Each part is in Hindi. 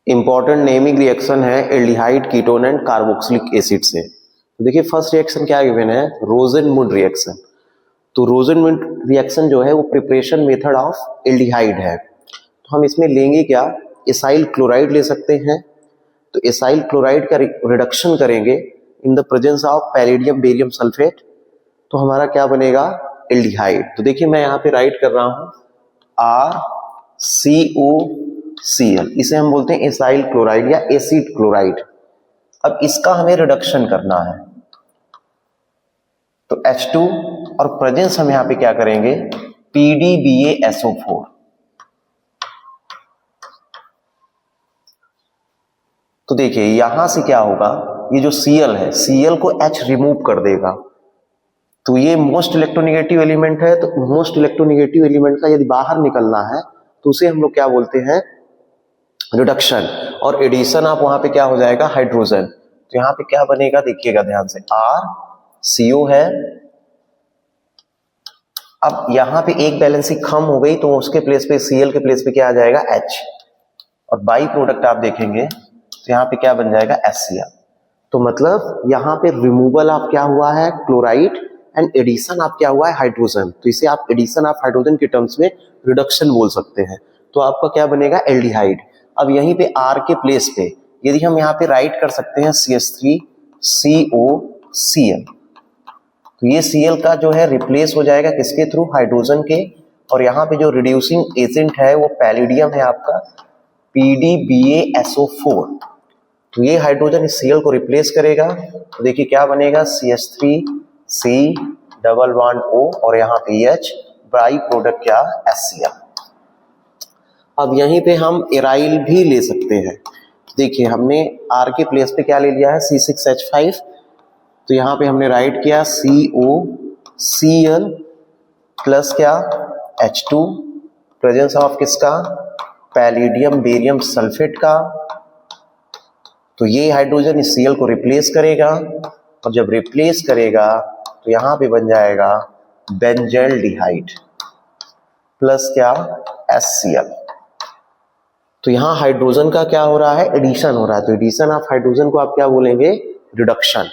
इंपॉर्टेंट नेमिंग रिएक्शन है aldehyde ketone and carboxylic acid से। तो देखिए फर्स्ट रिएक्शन क्या गिवन है, रोजेनमुंड रिएक्शन। तो रोजेनमुंड रिएक्शन जो है वो प्रिपरेशन मेथड ऑफ एल्डिहाइड है। तो हम इसमें लेंगे क्या, एसाइल क्लोराइड ले सकते हैं। तो एसाइल क्लोराइड का रिडक्शन करेंगे in the presence of palladium barium sulphate, तो हमारा क्या बनेगा, एल्डिहाइड। तो देखिए मैं यहाँ पे राइट कर रहा हूं RCOCl, इसे हम बोलते हैं एसाइल क्लोराइड या एसिड क्लोराइड। अब इसका हमें रिडक्शन करना है, तो H2 और प्रेजेंस हम यहाँ पे क्या करेंगे, PDBaSO4। तो देखिए यहां से क्या होगा, ये जो Cl है, Cl को H रिमूव कर देगा। तो ये मोस्ट इलेक्ट्रोनेगेटिव एलिमेंट है, तो मोस्ट इलेक्ट्रोनेगेटिव एलिमेंट का यदि बाहर निकलना है तो उसे हम लोग क्या बोलते हैं, रिडक्शन। और एडिशन आप वहां पे क्या हो जाएगा, हाइड्रोजन। तो यहाँ पे क्या बनेगा, देखिएगा ध्यान से, RCO है। अब यहाँ पे एक बैलेंसिंग कम हो गई तो उसके प्लेस पे Cl के प्लेस पे क्या आ जाएगा, H। और बाई प्रोडक्ट आप देखेंगे तो यहाँ पे क्या बन जाएगा, HCl। तो मतलब यहाँ पे रिमूवल ऑफ क्या हुआ है, क्लोराइड, एंड एडिशन ऑफ क्या हुआ है, हाइड्रोजन। तो इसे आप एडिशन ऑफ हाइड्रोजन के टर्म्स में रिडक्शन बोल सकते हैं। तो आपका क्या बनेगा, एल्डिहाइड। अब यहीं पे R के प्लेस पे यदि हम यहाँ पे राइट कर सकते हैं CH3COCl, तो ये Cl का जो है रिप्लेस हो जाएगा किसके थ्रू, हाइड्रोजन के। और यहाँ पे जो रिड्यूसिंग एजेंट है वो पैलेडियम है आपका, PDBaSO4। तो ये हाइड्रोजन इस Cl को रिप्लेस करेगा। तो देखिए क्या बनेगा, CH3C+O और यहाँ पे H, बाई प्रोडक्ट क्या, HCl। अब यहीं पे हम एराइल भी ले सकते हैं। देखिए हमने R के प्लेस पे क्या ले लिया है, C6H5। तो यहाँ पे हमने राइट किया COCl प्लस क्या, H2, प्रेजेंस ऑफ किसका, पैलेडियम बेरियम सल्फेट का। तो ये हाइड्रोजन इस Cl को रिप्लेस करेगा, और जब रिप्लेस करेगा तो यहाँ पे बन जाएगा बेंजल्डिहाइड प्लस क्या, HCl। तो यहाँ हाइड्रोजन का क्या हो रहा है, एडिशन हो रहा है। तो एडिशन ऑफ हाइड्रोजन को आप क्या बोलेंगे, रिडक्शन।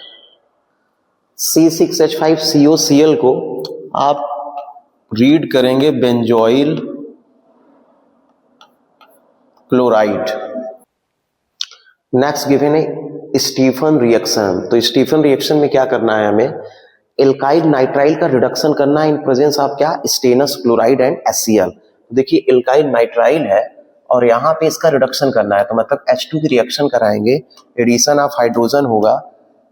C6H5COCl को आप रीड करेंगे बेंजोइल क्लोराइड। नेक्स्ट गिवन है स्टीफन रिएक्शन। तो स्टीफन रिएक्शन में क्या करना है, हमें एल्काइल नाइट्राइल का रिडक्शन करना है इन प्रेजेंस ऑफ क्या, स्टेनस क्लोराइड एंड HCl। देखिए एल्काइल नाइट्राइल है और यहाँ पे इसका रिडक्शन करना है, तो मतलब H2 की रिएक्शन कराएंगे, एडिशन ऑफ हाइड्रोजन होगा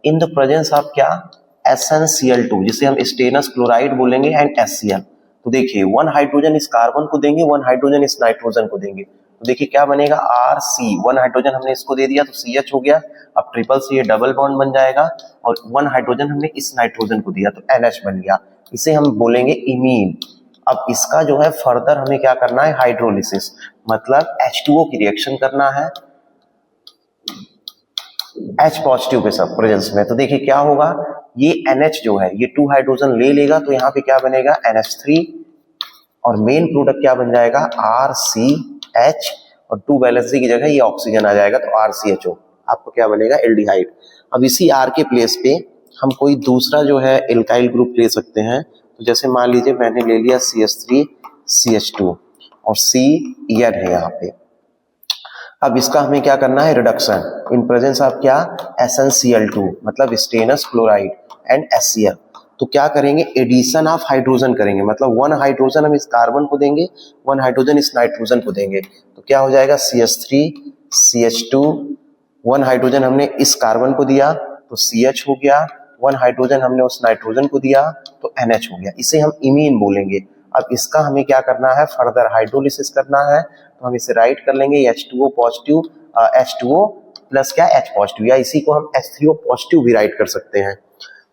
इन द प्रेजेंस ऑफ क्या, SnCl2, जिसे हम स्टेनस क्लोराइड बोलेंगे, एंड HCl। तो देखिए 1 हाइड्रोजन इस कार्बन को देंगे, 1 हाइड्रोजन इस नाइट्रोजन को देंगे। तो देखिए क्या बनेगा, RC, 1 हाइड्रोजन हमने इसको दे दिया तो CH हो गया। अब ट्रिपल C ये डबल बॉन्ड बन जाएगा, और 1 हाइड्रोजन हमने इस नाइट्रोजन को दिया तो NH बन गया। इसे हम बोलेंगे इमीन। अब इसका जो है फर्दर हमें क्या करना है, हाइड्रोलिसिस, मतलब H2O की रिएक्शन करना है H पॉजिटिव के सब प्रेजेंस में। तो देखिए क्या होगा, ये NH जो है ये 2 हाइड्रोजन ले लेगा, तो यहाँ पे क्या बनेगा, NH3, और मेन प्रोडक्ट क्या बन जाएगा, RCH, और 2 वैलेंसी की जगह ये ऑक्सीजन आ जाएगा, तो RCHO। आपको क्या बनेगा, एल्डिहाइड। अब इसी R के प्लेस पे हम कोई दूसरा जो है एल्काइल ग्रुप ले सकते हैं। तो जैसे मान लीजिए मैंने ले लिया CH3CH2 और Cl है यहाँ पे। अब इसका हमें क्या करना है, रिडक्शन इन प्रेजेंस ऑफ क्या, SnCl2, मतलब स्टेनस क्लोराइड एंड HCl। तो क्या करेंगे, एडिशन ऑफ हाइड्रोजन करेंगे, मतलब 1 हाइड्रोजन हम इस कार्बन को देंगे, 1 हाइड्रोजन इस नाइट्रोजन को देंगे। तो क्या हो जाएगा, CH3CH2, 1 हाइड्रोजन हमने इस कार्बन को दिया तो CH हो गया, 1 हाइड्रोजन हमने उस नाइट्रोजन को दिया तो NH हो गया। इसे हम इमीन बोलेंगे। अब इसका हमें क्या करना है, फर्दर हाइड्रोलिसिस करना है। तो हम इसे राइट कर लेंगे H2O पॉजिटिव, H2O प्लस क्या, H पॉजिटिव, या इसी को हम H3O पॉजिटिव भी राइट कर सकते हैं।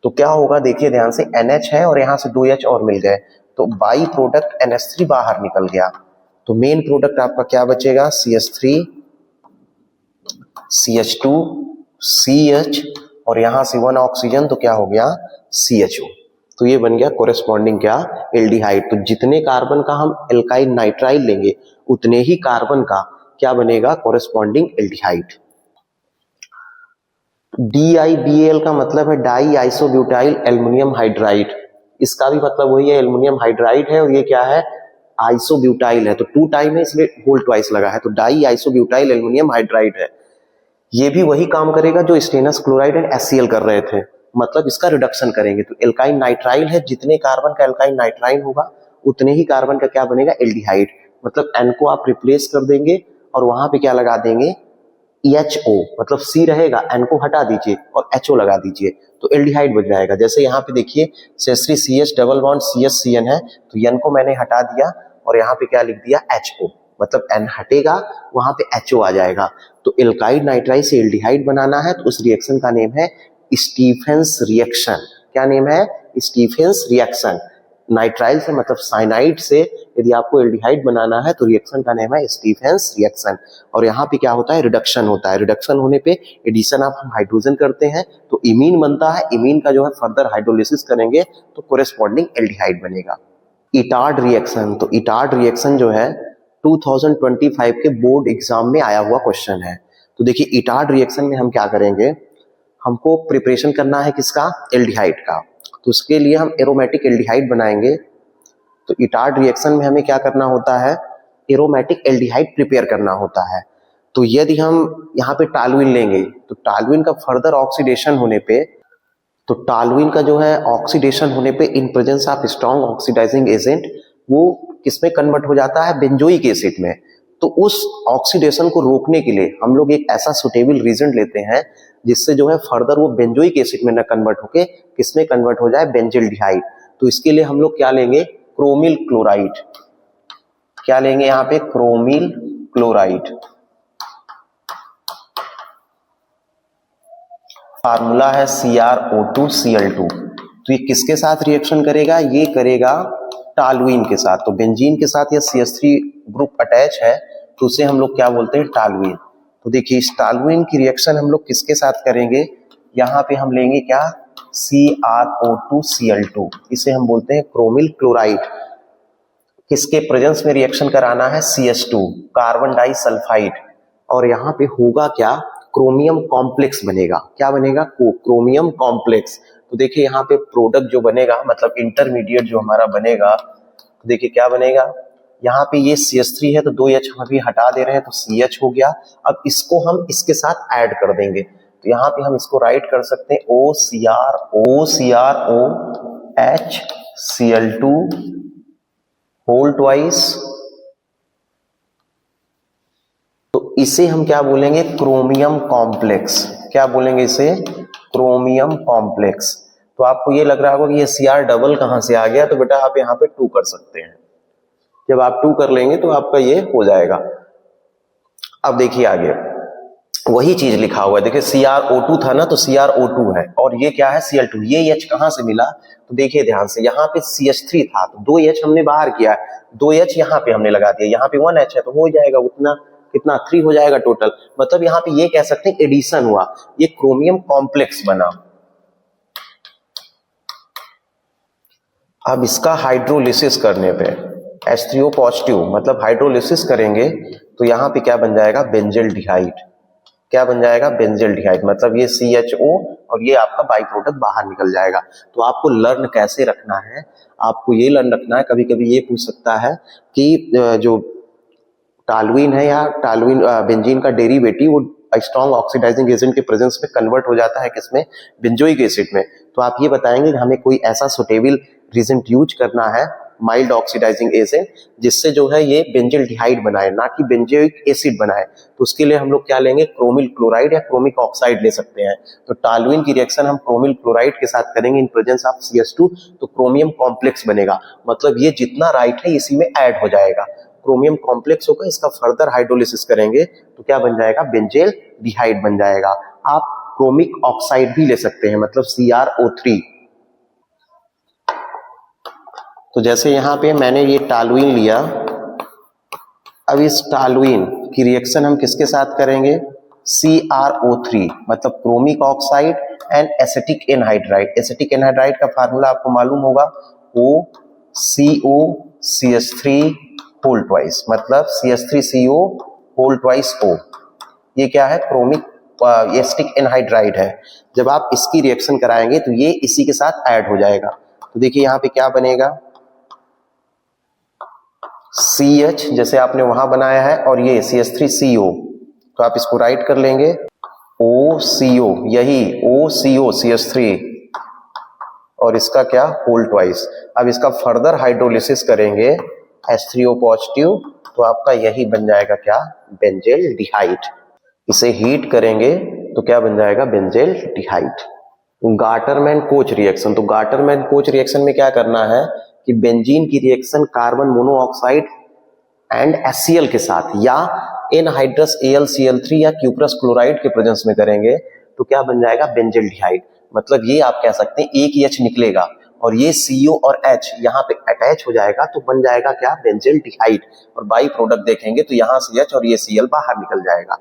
तो क्या होगा, देखिए ध्यान से, NH है और यहाँ से 2 H और मिल गए, तो बाई प्रोडक्ट NH3 बाहर निकल गया। तो मेन प्रोडक्ट आपका क्या बचेगा, CH3 CH2 CH, और यहाँ से 1 ऑक्सीजन, तो क्या हो गया, CHO। तो ये बन गया कोरेस्पॉन्डिंग क्या, एल्डिहाइड। तो जितने कार्बन का हम एल्काइल नाइट्राइल लेंगे उतने ही कार्बन का क्या बनेगा, कोरेस्पॉन्डिंग एल्डिहाइड। DIBAL का मतलब है डाई आइसोब्यूटाइल एल्युमिनियम हाइड्राइड। इसका भी मतलब वही है, एल्युमिनियम हाइड्राइड है और ये क्या है, आइसोब्यूटाइल है, तो 2 टाइम है इसलिए होल ट्वाइस लगा है, तो डाई आइसोब्यूटाइल एल्युमिनियम हाइड्राइड है। ये भी वही काम करेगा जो स्टेनस क्लोराइड एंड HCl कर रहे थे, मतलब इसका रिडक्शन करेंगे। तो एल्काइन नाइट्राइल है, जितने कार्बन का एल्काइन नाइट्राइल होगा उतने ही कार्बन का क्या बनेगा, एल्डिहाइड। मतलब N को आप रिप्लेस कर देंगे और वहां पे क्या लगा देंगे, EHO, मतलब C रहेगा, N को हटा दीजिए और HO लगा दीजिए तो एल्डिहाइड बन जाएगा। जैसे यहाँ पे देखिए CH3CH डबल बॉन्ड CH है, तो N को मैंने हटा दिया और यहाँ पे क्या लिख दिया, HO, मतलब N हटेगा वहां पे HO आ जाएगा। तो एल्काइल नाइट्राइल से एल्डिहाइड बनाना है तो उस रिएक्शन का नेम है स्टीफेंस रिएक्शन। क्या नेम है, स्टीफेंस रिएक्शन। नाइट्राइल से मतलब साइनाइड से यदि आपको एल्डिहाइड बनाना है तो रिएक्शन का नेम है स्टीफेंस रिएक्शन। और यहाँ पे क्या होता है, रिडक्शन होता है। रिडक्शन होने पे एडिशन ऑफ हम हाइड्रोजन करते हैं तो इमीन बनता है, इमीन का जो है फर्दर हाइड्रोलिसिस करेंगे तो कोरेस्पॉन्डिंग एल्डिहाइड बनेगा। इटार्ड रिएक्शन, तो इटार्ड रिएक्शन जो है 2025 के बोर्ड एग्जाम में आया हुआ क्वेश्चन है। तो देखिए इटार्ड रिएक्शन में हम क्या करेंगे, हमको प्रिपरेशन करना है किसका, एल्डिहाइड का। तो उसके लिए हम एरोमेटिक एल्डिहाइड बनाएंगे। तो इटार्ड रिएक्शन में हमें क्या करना होता है, एरोमेटिक एल्डिहाइड प्रिपेयर करना होता है। तो यदि हम यहाँ पे टालुइन लेंगे तो टालुइन का फर्दर ऑक्सीडेशन होने पे, तो टालुइन का जो है ऑक्सीडेशन होने पे in presence of strong oxidising agent वो किसमें कन्वर्ट हो जाता है, बेंजोइक एसिड में। तो उस ऑक्सीडेशन को रोकने के लिए हम लोग एक ऐसा सुटेबल रीजन लेते हैं जिससे जो है फर्दर वो बेंजोइक एसिड में ना कन्वर्ट होके किसमें कन्वर्ट हो जाए, बेंजिल्डिहाइड। तो इसके लिए हम लोग क्या लेंगे, क्रोमिल क्लोराइड। क्या लेंगे यहाँ पे, क्रोमिल क्लोराइड। फार्मूला है CrO2Cl2। तो ये किसके साथ रिएक्शन करेगा, ये करेगा टालुइन के साथ। तो बेंजीन के साथ ये CH3 ग्रुप अटैच है तो उसे हम लोग क्या बोलते हैं, टालुइन। तो देखिए इस टालुइन की रिएक्शन हम लोग किसके साथ करेंगे, यहाँ पे हम लेंगे क्या, CrO2Cl2, इसे हम बोलते हैं क्रोमिल क्लोराइड। किसके प्रेजेंस में रिएक्शन कराना है, CH2 कार्बन डाइसल्फाइड। और यहाँ पे होगा क्या, क्रोमियम कॉम्प्लेक्स बनेगा। क्या बनेगा, क्रोमियम कॉम्प्लेक्स। तो देखिए यहाँ पे प्रोडक्ट जो बनेगा, मतलब इंटरमीडिएट जो हमारा बनेगा, तो देखिए क्या बनेगा, यहाँ पे ये CH3 है तो 2H हम अभी हटा दे रहे हैं तो CH हो गया। अब इसको हम इसके साथ ऐड कर देंगे तो यहाँ पे हम इसको राइट कर सकते हैं OCrOHCl2 होल ट्वाइस। तो इसे हम क्या बोलेंगे, क्रोमियम कॉम्प्लेक्स। क्या बोलेंगे इसे, क्रोमियम कॉम्प्लेक्स। तो आपको ये लग रहा होगा कि ये Cr डबल कहां से आ गया, तो बेटा आप यहाँ पे 2 कर सकते हैं। जब आप 2 कर लेंगे तो आपका ये हो जाएगा। अब देखिए आगे वही चीज लिखा हुआ है, देखिए CrO2 था ना, तो CrO2 है और ये क्या है, Cl2। ये H कहां से मिला, तो देखिए ध्यान से, यहाँ पे CH3 था तो 2H हमने बाहर किया, 2H यहाँ पे हमने लगा दिया, यहाँ पे 1H है तो हो जाएगा उतना, कितना 3 हो जाएगा टोटल। मतलब यहाँ पे ये कह सकते हैं एडिशन हुआ, ये क्रोमियम कॉम्प्लेक्स बना। अब इसका हाइड्रोलिसिस करने पे H3O पॉजिटिव, मतलब हाइड्रोलिसिस करेंगे तो यहाँ पे क्या बन जाएगा, बेंजिल्डिहाइड। क्या बन जाएगा, बेंजिल्डिहाइड। मतलब ये CHO और ये आपका बाई प्रोडक्ट बाहर निकल जाएगा। तो आपको लर्न कैसे रखना है, आपको ये लर्न रखना है, कभी कभी ये पूछ सकता है कि जो टालुइन है या टालुइन बेंजीन का डेरिवेटिव वो स्ट्रॉन्ग ऑक्सीडाइजिंग एजेंट के प्रेजेंस में कन्वर्ट हो जाता है किसमें, बेंजोइक एसिड में। तो आप ये बताएंगे कि हमें कोई ऐसा सुटेबल रीजेंट यूज करना है, माइल्ड ऑक्सीडाइजिंग एजेंट, जिससे जो है ये बेंजिल्डिहाइड बनाए, ना कि बेंजोइक एसिड बनाए। तो उसके लिए हम लोग क्या लेंगे, क्रोमिल क्लोराइड या क्रोमिक ऑक्साइड ले सकते हैं। तो टालुइन की रिएक्शन हम क्रोमिल क्लोराइड के साथ करेंगे इन प्रेजेंस ऑफ CH2, तो क्रोमियम कॉम्प्लेक्स बनेगा। मतलब ये जितना राइट है इसी में ऐड हो जाएगा, क्रोमियम कॉम्प्लेक्स होगा, इसका फर्दर हाइड्रोलिसिस करेंगे तो क्या बन जाएगा, बेंजिल्डिहाइड बन जाएगा। आप क्रोमिक ऑक्साइड भी ले सकते हैं, मतलब CrO3। तो जैसे यहाँ पे मैंने ये टालुइन लिया, अब इस टालुइन की रिएक्शन हम किसके साथ करेंगे, CrO3, मतलब chromic oxide and acetic anhydride. Acetic anhydride का फार्मूला आपको मालूम होगा, OCO CH3 होल ट्वाइस, मतलब CH3CO होल ट्वाइस O। ये क्या है? क्रोमिक एसिटिक एनहाइड्राइड है। जब आप इसकी रिएक्शन कराएंगे तो ये इसी के साथ ऐड हो जाएगा। तो देखिए यहाँ पे क्या बनेगा, CH जैसे आपने वहां बनाया है, और ये CH3CO, तो आप इसको राइट कर लेंगे OCO, यही OCO CH3, और इसका क्या? Whole twice. अब इसका फर्दर हाइड्रोलिसिस करेंगे H3O पॉजिटिव, तो आपका यही बन जाएगा क्या? बेंजेल्डिहाइड। इसे हीट करेंगे तो क्या बन जाएगा? बेंजेल्डिहाइड। गाटरमैन कोच रिएक्शन, तो गाटरमैन कोच रिएक्शन में क्या करना है कि बेंजीन की reaction carbon monoxide and HCl के साथ या एनहाइड्रस AlCl3 या क्यूप्रस क्लोराइड के प्रेजेंस में करेंगे तो क्या बन जाएगा? बेंजेल्डिहाइड। मतलब ये आप कह सकते हैं एक ही H निकलेगा और ये CO और H यहाँ पे अटैच हो जाएगा तो बन जाएगा क्या? बेंजेल्डिहाइड। और बाई प्रोडक्ट देखेंगे तो यहाँ से H और ये Cl बाहर निकल जाएगा।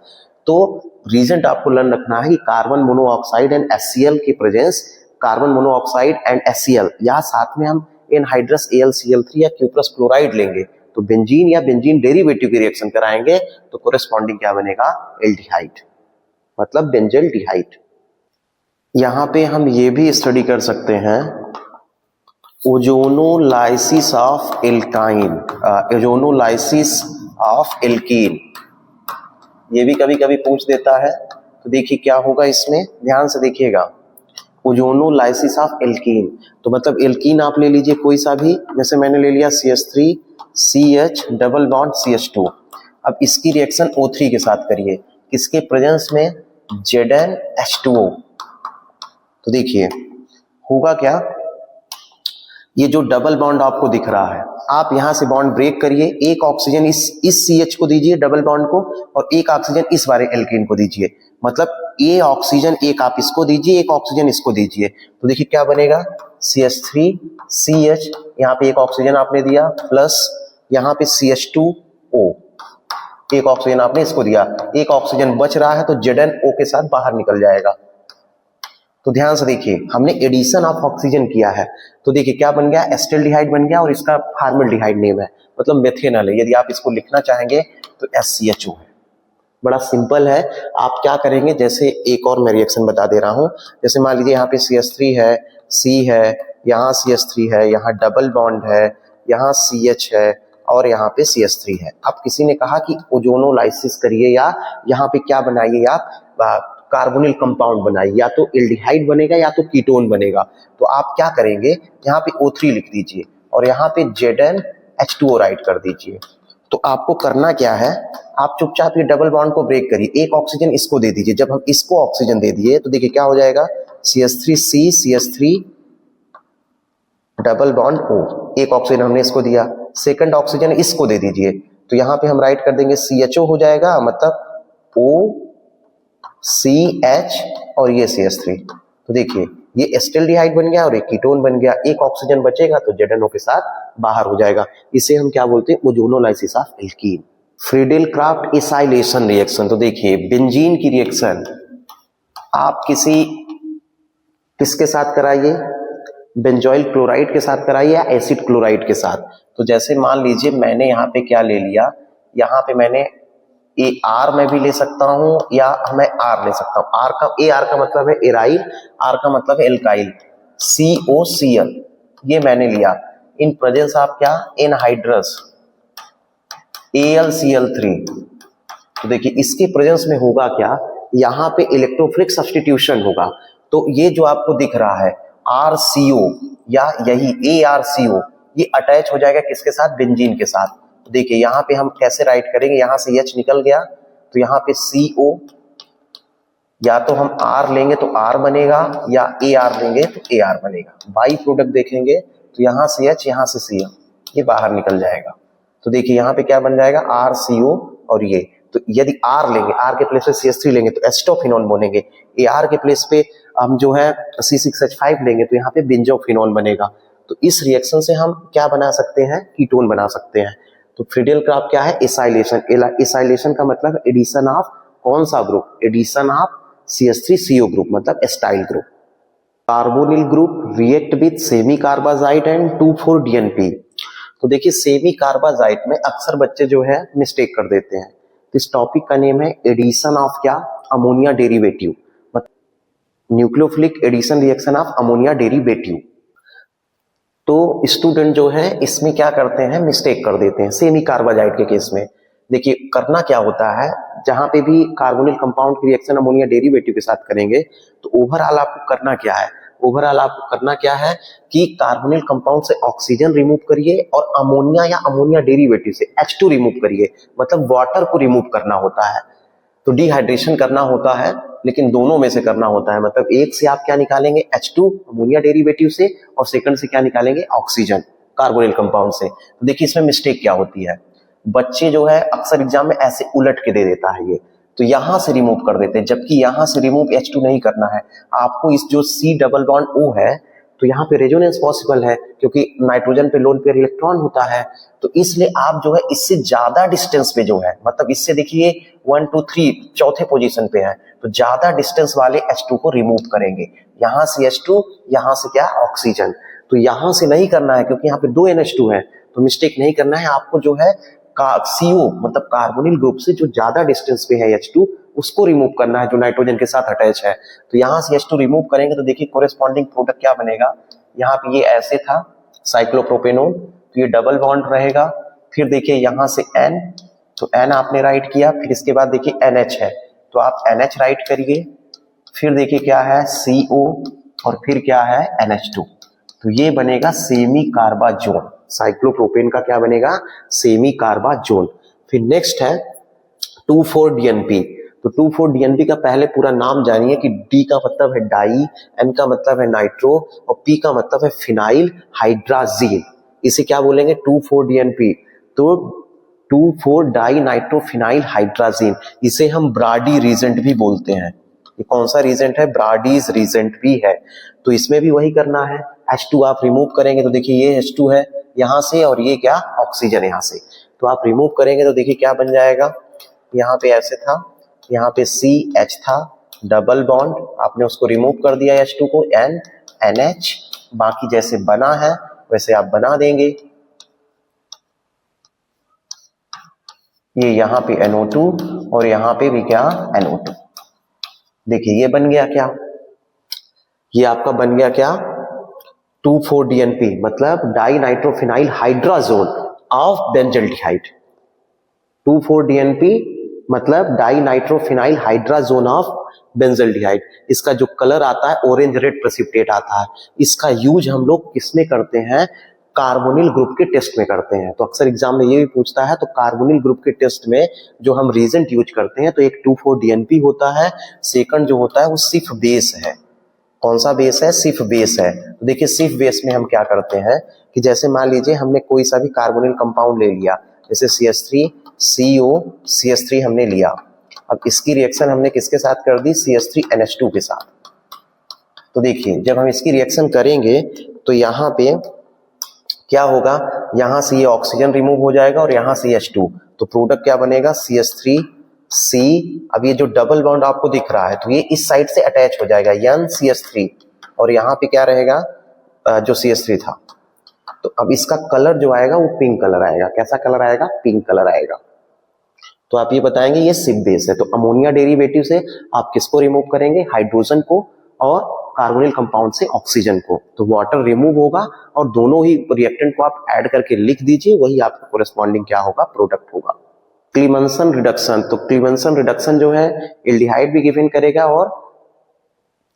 तो रीजन आपको लर्न रखना है कि कार्बन मोनोऑक्साइड एंड HCl के presence, carbon monoxide and HCl या साथ में हम एनहाइड्रस AlCl3 या क्यूप्रस क्लोराइड लेंगे तो बेंजीन या बेंजीन डेरिवेटिव की रिएक्शन कराएंगे तो कोरेस्पॉन्डिंग क्या बनेगा? एल्डिहाइड, मतलब बेंजेल्डिहाइड। यहां पे हम ये भी स्टडी कर सकते हैं ozonolysis of alkyne, ozonolysis of alkene, ये भी कभी कभी पूछ देता है। तो देखिए क्या होगा इसमें, ध्यान से देखिएगा। ओजोनोलाइसिस ऑफ एल्कीन, तो मतलब एल्कीन आप ले लीजिए कोई सा भी, जैसे मैंने ले लिया CH3 CH double bond CH2। अब इसकी रिएक्शन O3 के साथ करिए, किसके प्रेजेंस में? ZnH2O। तो देखिए होगा क्या, ये जो डबल बॉन्ड आपको दिख रहा है, आप यहां से बॉन्ड ब्रेक करिए, एक ऑक्सीजन इस CH को दीजिए डबल बॉन्ड को, और एक ऑक्सीजन इस वाले एल्कीन को दीजिए। मतलब ये ऑक्सीजन एक आप इसको दीजिए, एक ऑक्सीजन इसको दीजिए, तो देखिए क्या बनेगा? CH3 CH, यहाँ पे एक ऑक्सीजन आपने दिया, प्लस यहाँ पे CH2O, एक ऑक्सीजन आपने इसको दिया, एक ऑक्सीजन बच रहा है तो ZnO के साथ बाहर निकल जाएगा। तो ध्यान से देखिए, हमने एडिशन ऑफ ऑक्सीजन किया है, तो देखिए क्या बन गया? एस्टल्डिहाइड बन गया, और इसका फॉर्मल्डिहाइड नेम है, मतलब मेथेनॉल है। यदि आप इसको लिखना चाहेंगे तो SCHO है। बड़ा सिंपल है। आप क्या करेंगे, जैसे एक और मैं रिएक्शन बता दे रहा हूं, जैसे मान लीजिए यहाँ पे CH3 है, C है, यहाँ CH3 है, यहाँ डबल बॉन्ड है, यहाँ CH है, और यहाँ पे CH3 है। अब किसी ने कहा कि ओजोनोलाइसिस करिए या यहाँ पे क्या बनाइए आप, कार्बोनिल कंपाउंड बनाइए, या तो एल्डिहाइड बनेगा या तो कीटोन बनेगा। तो आप क्या करेंगे, यहाँ पे O3 लिख दीजिए और यहाँ पे ZnH2O राइट कर दीजिए। तो आपको करना क्या है, आप चुपचाप ये डबल बॉन्ड को ब्रेक करिए, एक ऑक्सीजन इसको दे दीजिए। जब हम इसको ऑक्सीजन दे दिए तो देखिए क्या हो जाएगा? CH3C CH3 double bond O, एक ऑक्सीजन हमने इसको दिया, सेकंड ऑक्सीजन इसको दे दीजिए, तो यहाँ पे हम राइट कर देंगे CHO हो जाएगा, मतलब OCH और ये CH3। तो देखिए ये एस्टल्डिहाइड बन गया और एक कीटोन बन गया, एक ऑक्सीजन बचेगा तो ZnO के साथ बाहर हो जाएगा। इसे हम क्या बोलते हैं? Ozonolysis of alkene. Friedel Crafts acylation reaction, तो देखिए बेंजीन की रिएक्शन आप किसके साथ कराइए? बेंजोइल क्लोराइड के साथ कराइए या एसिड क्लोराइड के साथ। तो जैसे मान लीजिए मैंने यहाँ पे क्या ले लिया, यहाँ पे मैंने AR में भी ले सकता हूं या मैं R ले सकता हूं। AR का मतलब है एराइल, R का मतलब है एल्काइल, COCl ये मैंने लिया। इन प्रेजेंस आप क्या? Anhydrous AlCl3। तो देखिए इसके प्रेजेंस में होगा क्या, यहाँ पे इलेक्ट्रोफिलिक सब्स्टिट्यूशन होगा। तो ये जो आपको दिख रहा है RCO या यही ARCO, ये अटैच हो जाएगा किसके साथ? बेंजीन के साथ। तो देखिए यहाँ पे हम कैसे राइट करेंगे, यहाँ से H निकल गया तो यहाँ पे CO, या तो हम R लेंगे तो R बनेगा या AR लेंगे तो AR बनेगा। बाई प्रोडक्ट देखेंगे तो यहाँ से H, यहाँ से Cl, ये बाहर निकल जाएगा। तो देखिए यहाँ पे क्या बन जाएगा? RCO और ये। तो यदि R लेंगे, R के प्लेस पे CH3 लेंगे तो एस्टोफिनोन बनेंगे, AR के प्लेस पे हम जो है C6H5 लेंगे तो यहाँ पे बेंजोफिनोन बनेगा। तो इस रिएक्शन से हम क्या बना सकते हैं? कीटोन बना सकते हैं। तो फ्रीडेल क्राफ्ट क्या है? एसाइलेशन। एसाइलेशन का मतलब एडिशन ऑफ कौन सा ग्रुप? एडिशन ऑफ CH3CO ग्रुप, मतलब acetyl group. Carbonyl group react with semicarbazide and 2,4-DNP। तो देखिए सेमी कार्बाजाइट में अक्सर बच्चे जो है मिस्टेक कर देते हैं। तो इस टॉपिक का नेम है एडिशन ऑफ क्या, ammonia derivative, nucleophilic addition reaction of ammonia derivative. तो स्टूडेंट जो है इसमें क्या करते हैं, मिस्टेक कर देते हैं सेमी कार्बाजाइड के केस में। देखिए करना क्या होता है, जहां पे भी कार्बोनिल कंपाउंड की रिएक्शन अमोनिया डेरिवेटिव के साथ करेंगे तो ओवरऑल आपको करना क्या है, ओवरऑल आपको करना क्या है कि कार्बोनिल कंपाउंड से ऑक्सीजन रिमूव करिए और अमोनिया या अमोनिया डेरिवेटिव से H2 रिमूव करिए, मतलब वाटर को रिमूव करना होता है। तो डिहाइड्रेशन करना होता है, लेकिन दोनों में से करना होता है। मतलब एक से आप क्या निकालेंगे, H2 अमोनिया डेरिवेटिव से, और सेकंड से क्या निकालेंगे, ऑक्सीजन कार्बोनिल कंपाउंड से। तो देखिए इसमें मिस्टेक क्या होती है, बच्चे जो है अक्सर एग्जाम में ऐसे उलट के दे देता है ये, तो यहां से रिमूव कर देते हैं, जबकि यहां से रिमूव H2 नहीं करना है आपको। इस जो C डबल बॉन्ड O है तो यहाँ पे रेजोनेंस पॉसिबल है, क्योंकि नाइट्रोजन पे लोन पेयर इलेक्ट्रॉन होता है, तो इसलिए आप जो है इससे ज्यादा डिस्टेंस पे जो है, मतलब इससे देखिए 1 2 3 चौथे पोजीशन पे है, तो ज्यादा डिस्टेंस वाले H2 को रिमूव करेंगे। यहाँ से H2, यहाँ से क्या, ऑक्सीजन। तो यहाँ से नहीं करना है क्योंकि यहाँ पे 2 NH2 है, तो मिस्टेक नहीं करना है आपको। जो है CO मतलब कार्बोनिल ग्रुप से जो ज्यादा डिस्टेंस पे है H2, उसको रिमूव करना है जो नाइट्रोजन के साथ अटैच है। तो यहाँ से H2 रिमूव करेंगे तो देखिए कोरेस्पॉन्डिंग प्रोडक्ट क्या बनेगा, यहाँ पे ये ऐसे था साइक्लोप्रोपेनोन, तो ये डबल बॉन्ड रहेगा। फिर देखिए यहाँ से N, तो N आपने राइट किया, फिर इसके बाद देखिए NH है तो आप NH राइट करिए, फिर देखिए क्या है CO, और फिर क्या है NH2, तो ये बनेगा सेमी कार्बाजोन। साइक्लोप्रोपेन का क्या बनेगा, सेमी कार्बाजोन। फिर नेक्स्ट है 2,4-DNP। तो 2,4-DNP का पहले पूरा नाम जानिए कि D का मतलब है डाई, N का मतलब है नाइट्रो, और P का मतलब है फिनाइल हाइड्राजीन। इसे क्या बोलेंगे, 2,4-DNP। तो 2,4-डाई नाइट्रो फिनाइल हाइड्राजीन, इसे हम ब्राडी रीजेंट भी बोलते हैं। ये कौन सा रीजेंट है, ब्राडीज रीजेंट भी है। तो इसमें भी वही करना है, H2 आप रिमूव करेंगे तो देखिए ये H2 है यहाँ से, और ये क्या, ऑक्सीजन यहाँ से। तो आप रिमूव करेंगे तो देखिए क्या बन जाएगा, यहाँ पे ऐसे था, यहाँ पे CH था डबल बॉन्ड, आपने उसको रिमूव कर दिया H2 को, N NH, बाकी जैसे बना है वैसे आप बना देंगे। ये यहाँ पे NO2 और यहाँ पे भी क्या, NO2। देखिए ये बन गया क्या, ये आपका बन गया क्या, 2,4-DNP मतलब di nitrophenyl hydrazone of benzaldehyde. 2,4-DNP मतलब di nitrophenyl hydrazone of benzaldehyde. इसका जो कलर आता है ऑरेंज रेड प्रेसिपिटेट आता है। इसका यूज हम लोग किसमें करते हैं, कार्बोनिल ग्रुप के टेस्ट में करते हैं। तो अक्सर एग्जाम में ये भी पूछता है, तो कार्बोनिल ग्रुप के टेस्ट में जो हम रीजेंट यूज करते हैं तो एक 2,4-DNP होता है, सेकंड जो होता है वो सिर्फ बेस है। कौन सा बेस है, सिर्फ बेस है। तो देखिए सिर्फ बेस में हम क्या करते हैं कि जैसे मान लीजिए हमने कोई सा भी कार्बोनिल कंपाउंड ले लिया, जैसे CH3 CO CH3 हमने लिया, अब इसकी रिएक्शन हमने किसके साथ कर दी, CH3 NH2 के साथ। तो देखिए जब हम इसकी रिएक्शन करेंगे तो यहाँ पे क्या होगा, यहाँ से ये ऑक्सीजन रिमूव हो जाएगा और यहाँ से H2, तो प्रोडक्ट क्या बनेगा, CH3C। अब ये जो डबल बॉन्ड आपको दिख रहा है तो ये इस साइड से अटैच हो जाएगा NCH3, और यहाँ पे क्या रहेगा, जो CH3 था। तो अब इसका कलर जो आएगा वो पिंक कलर आएगा। कैसा कलर आएगा, पिंक कलर आएगा। तो आप ये बताएंगे ये सिप बेस है। तो अमोनिया डेरिवेटिव से आप किसको रिमूव करेंगे, हाइड्रोजन को, और कार्बोनिल कंपाउंड से ऑक्सीजन को। तो वाटर रिमूव होगा और दोनों ही रिएक्टेंट को आप ऐड करके लिख दीजिए, वही आपका कोरेस्पॉन्डिंग क्या होगा, प्रोडक्ट होगा। क्लीमेंसन रिडक्शन, तो क्लीमेंसन रिडक्शन जो है एल्डिहाइड भी गिवन करेगा और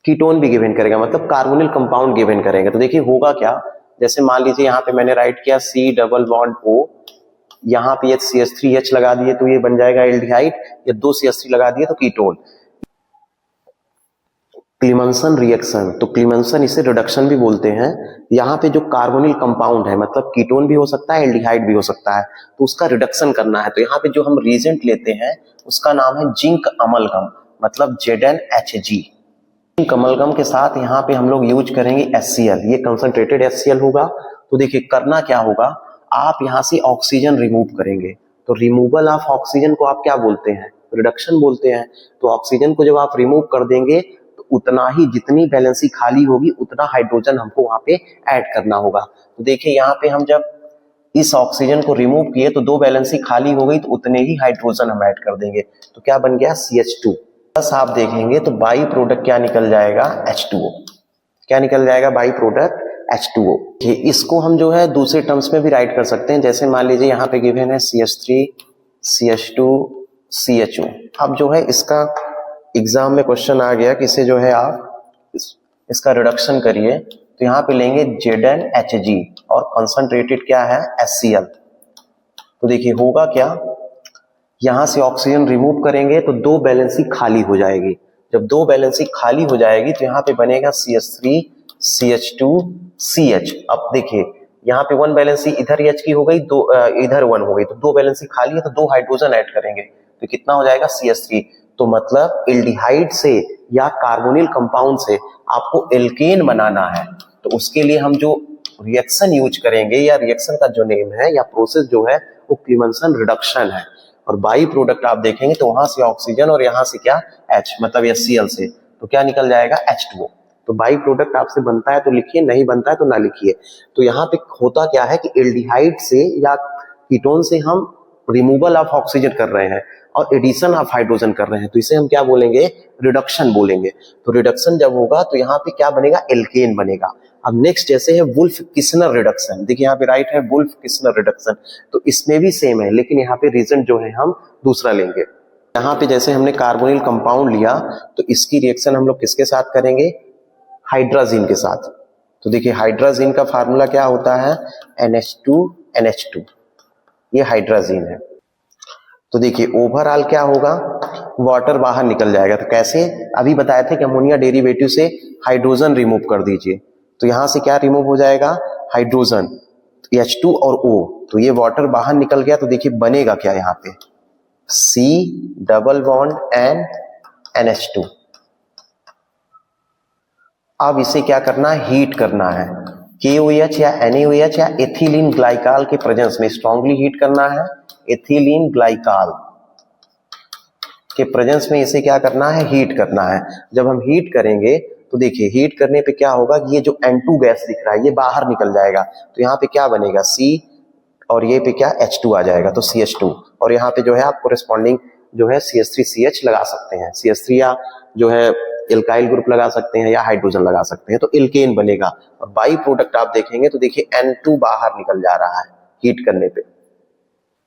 कीटोन भी गिवन करेगा, मतलब कार्बोनिल कंपाउंड गिवन करेगा। तो देखिए होगा क्या, जैसे मान लीजिए यहाँ पे मैंने राइट किया C डबल बॉन्ड O, यहाँ पे CH3H लगा दिए तो ये बन जाएगा एल्डिहाइड, या 2 CH3 लगा दिए तो कीटोन। क्लीमेंसन रिएक्शन, तो क्लीमेंसन इसे रिडक्शन भी बोलते हैं। यहाँ पे जो कार्बोनिल कंपाउंड है, मतलब कीटोन भी हो सकता है, एल्डिहाइड भी हो सकता है, तो उसका रिडक्शन करना है। तो यहाँ पे जो हम रीजेंट लेते हैं उसका नाम है जिंक अमलगम, मतलब ZnHg। जिंक अमलगम के साथ यहाँ पे हम लोग यूज करेंगे HCl, ये कंसंट्रेटेड HCl होगा। तो देखिए करना क्या होगा, आप यहाँ से ऑक्सीजन रिमूव करेंगे, तो रिमूवल ऑफ ऑक्सीजन को आप क्या बोलते हैं, रिडक्शन बोलते हैं। तो ऑक्सीजन को जब आप रिमूव कर देंगे तो उतना ही, जितनी वैलेंसी खाली होगी उतना हाइड्रोजन हमको वहां पे ऐड करना होगा। तो देखिए यहाँ पे हम जब इस ऑक्सीजन को रिमूव किए तो 2 वैलेंसी खाली हो गई, तो उतने ही हाइड्रोजन हम ऐड कर देंगे, तो क्या बन गया CH2। बस आप देखेंगे तो बाई प्रोडक्ट क्या निकल जाएगा, H2O। क्या निकल जाएगा बाई प्रोडक्ट, H2O। इसको हम जो है दूसरे टर्म्स में भी राइट कर सकते हैं, जैसे मान लीजिए यहाँ पे गिवन है CH3 CH2 CHO। अब जो है इसका एग्जाम में क्वेश्चन आ गया कि इसे जो है आप इसका रिडक्शन करिए, तो यहाँ पे लेंगे ZnHg और कंसंट्रेटेड क्या है HCl। तो देखिए होगा क्या, यहां से ऑक्सीजन रिमूव करेंगे तो 2 वैलेंसी खाली हो जाएगी। जब 2 वैलेंसी खाली हो जाएगी तो यहाँ पे बनेगा CH3 CH2 CH। अब देखिए यहाँ पे 1 वैलेंसी इधर H की हो गई, 2 इधर 1 हो गई, तो 2 वैलेंसी खाली है तो 2 हाइड्रोजन ऐड करेंगे तो कितना हो जाएगा CH3। तो मतलब एल्डिहाइड से या कार्बोनिल कंपाउंड से आपको एल्केन बनाना है, तो उसके लिए हम जो रिएक्शन यूज करेंगे या रिएक्शन का जो नेम है या प्रोसेस जो है वो क्लीमेंसन रिडक्शन है। और बाई प्रोडक्ट आप देखेंगे तो वहां से ऑक्सीजन और यहाँ से क्या H मतलब HCl से, तो क्या निकल जाएगा H2O। तो बाई प्रोडक्ट आपसे बनता है तो लिखिए, नहीं बनता है तो ना लिखिए। तो यहाँ पे होता क्या है कि एल्डिहाइड से या कीटोन से हम रिमूवल ऑफ ऑक्सीजन कर रहे हैं और एडिशन ऑफ हाइड्रोजन कर रहे हैं, तो इसे हम क्या बोलेंगे, रिडक्शन बोलेंगे। तो रिडक्शन जब होगा तो यहाँ पे क्या बनेगा, एल्केन बनेगा। अब नेक्स्ट जैसे है वुल्फ किस्नर रिडक्शन, देखिए यहाँ पे राइट है वुल्फ किस्नर रिडक्शन, तो इसमें भी सेम है लेकिन यहाँ पे रीजन जो है हम दूसरा लेंगे। यहाँ पे जैसे हमने कार्बोनिल कंपाउंड लिया तो इसकी रिएक्शन हम लोग किसके साथ करेंगे, हाइड्राजीन के साथ। तो देखिए हाइड्राजीन का फार्मूला क्या होता है, NH2NH2, ये हाइड्राजीन है। तो देखिए ओवरऑल क्या होगा, वाटर बाहर निकल जाएगा। तो कैसे, अभी बताए थे कि अमोनिया डेरिवेटिव से हाइड्रोजन रिमूव कर दीजिए, तो यहां से क्या रिमूव हो जाएगा, हाइड्रोजन, H2 और O, तो ये वाटर बाहर निकल गया। तो देखिए बनेगा क्या यहाँ पे, C double bond N NH2। अब इसे क्या करना है, हीट करना है, KOH या NaOH या एथिलीन ग्लाइकाल के प्रेजेंस में स्ट्रांगली हीट करना है। एथिलीन ग्लाइकाल के प्रेजेंस में इसे क्या करना है, हीट करना है। जब हम हीट करेंगे तो देखिए हीट करने पे क्या होगा, ये जो N2 गैस दिख रहा है ये बाहर निकल जाएगा, तो यहाँ पे क्या बनेगा C और ये पे क्या H2 आ जाएगा, तो CH2। और यहाँ पे जो है आप कोरेस्पॉन्डिंग जो है CH3CH लगा सकते हैं, CH3 या जो है एल्काइल ग्रुप लगा सकते हैं या हाइड्रोजन लगा सकते हैं, तो एल्केन बनेगा। और बाई प्रोडक्ट आप देखेंगे तो देखिए N2 बाहर निकल जा रहा है हीट करने पे,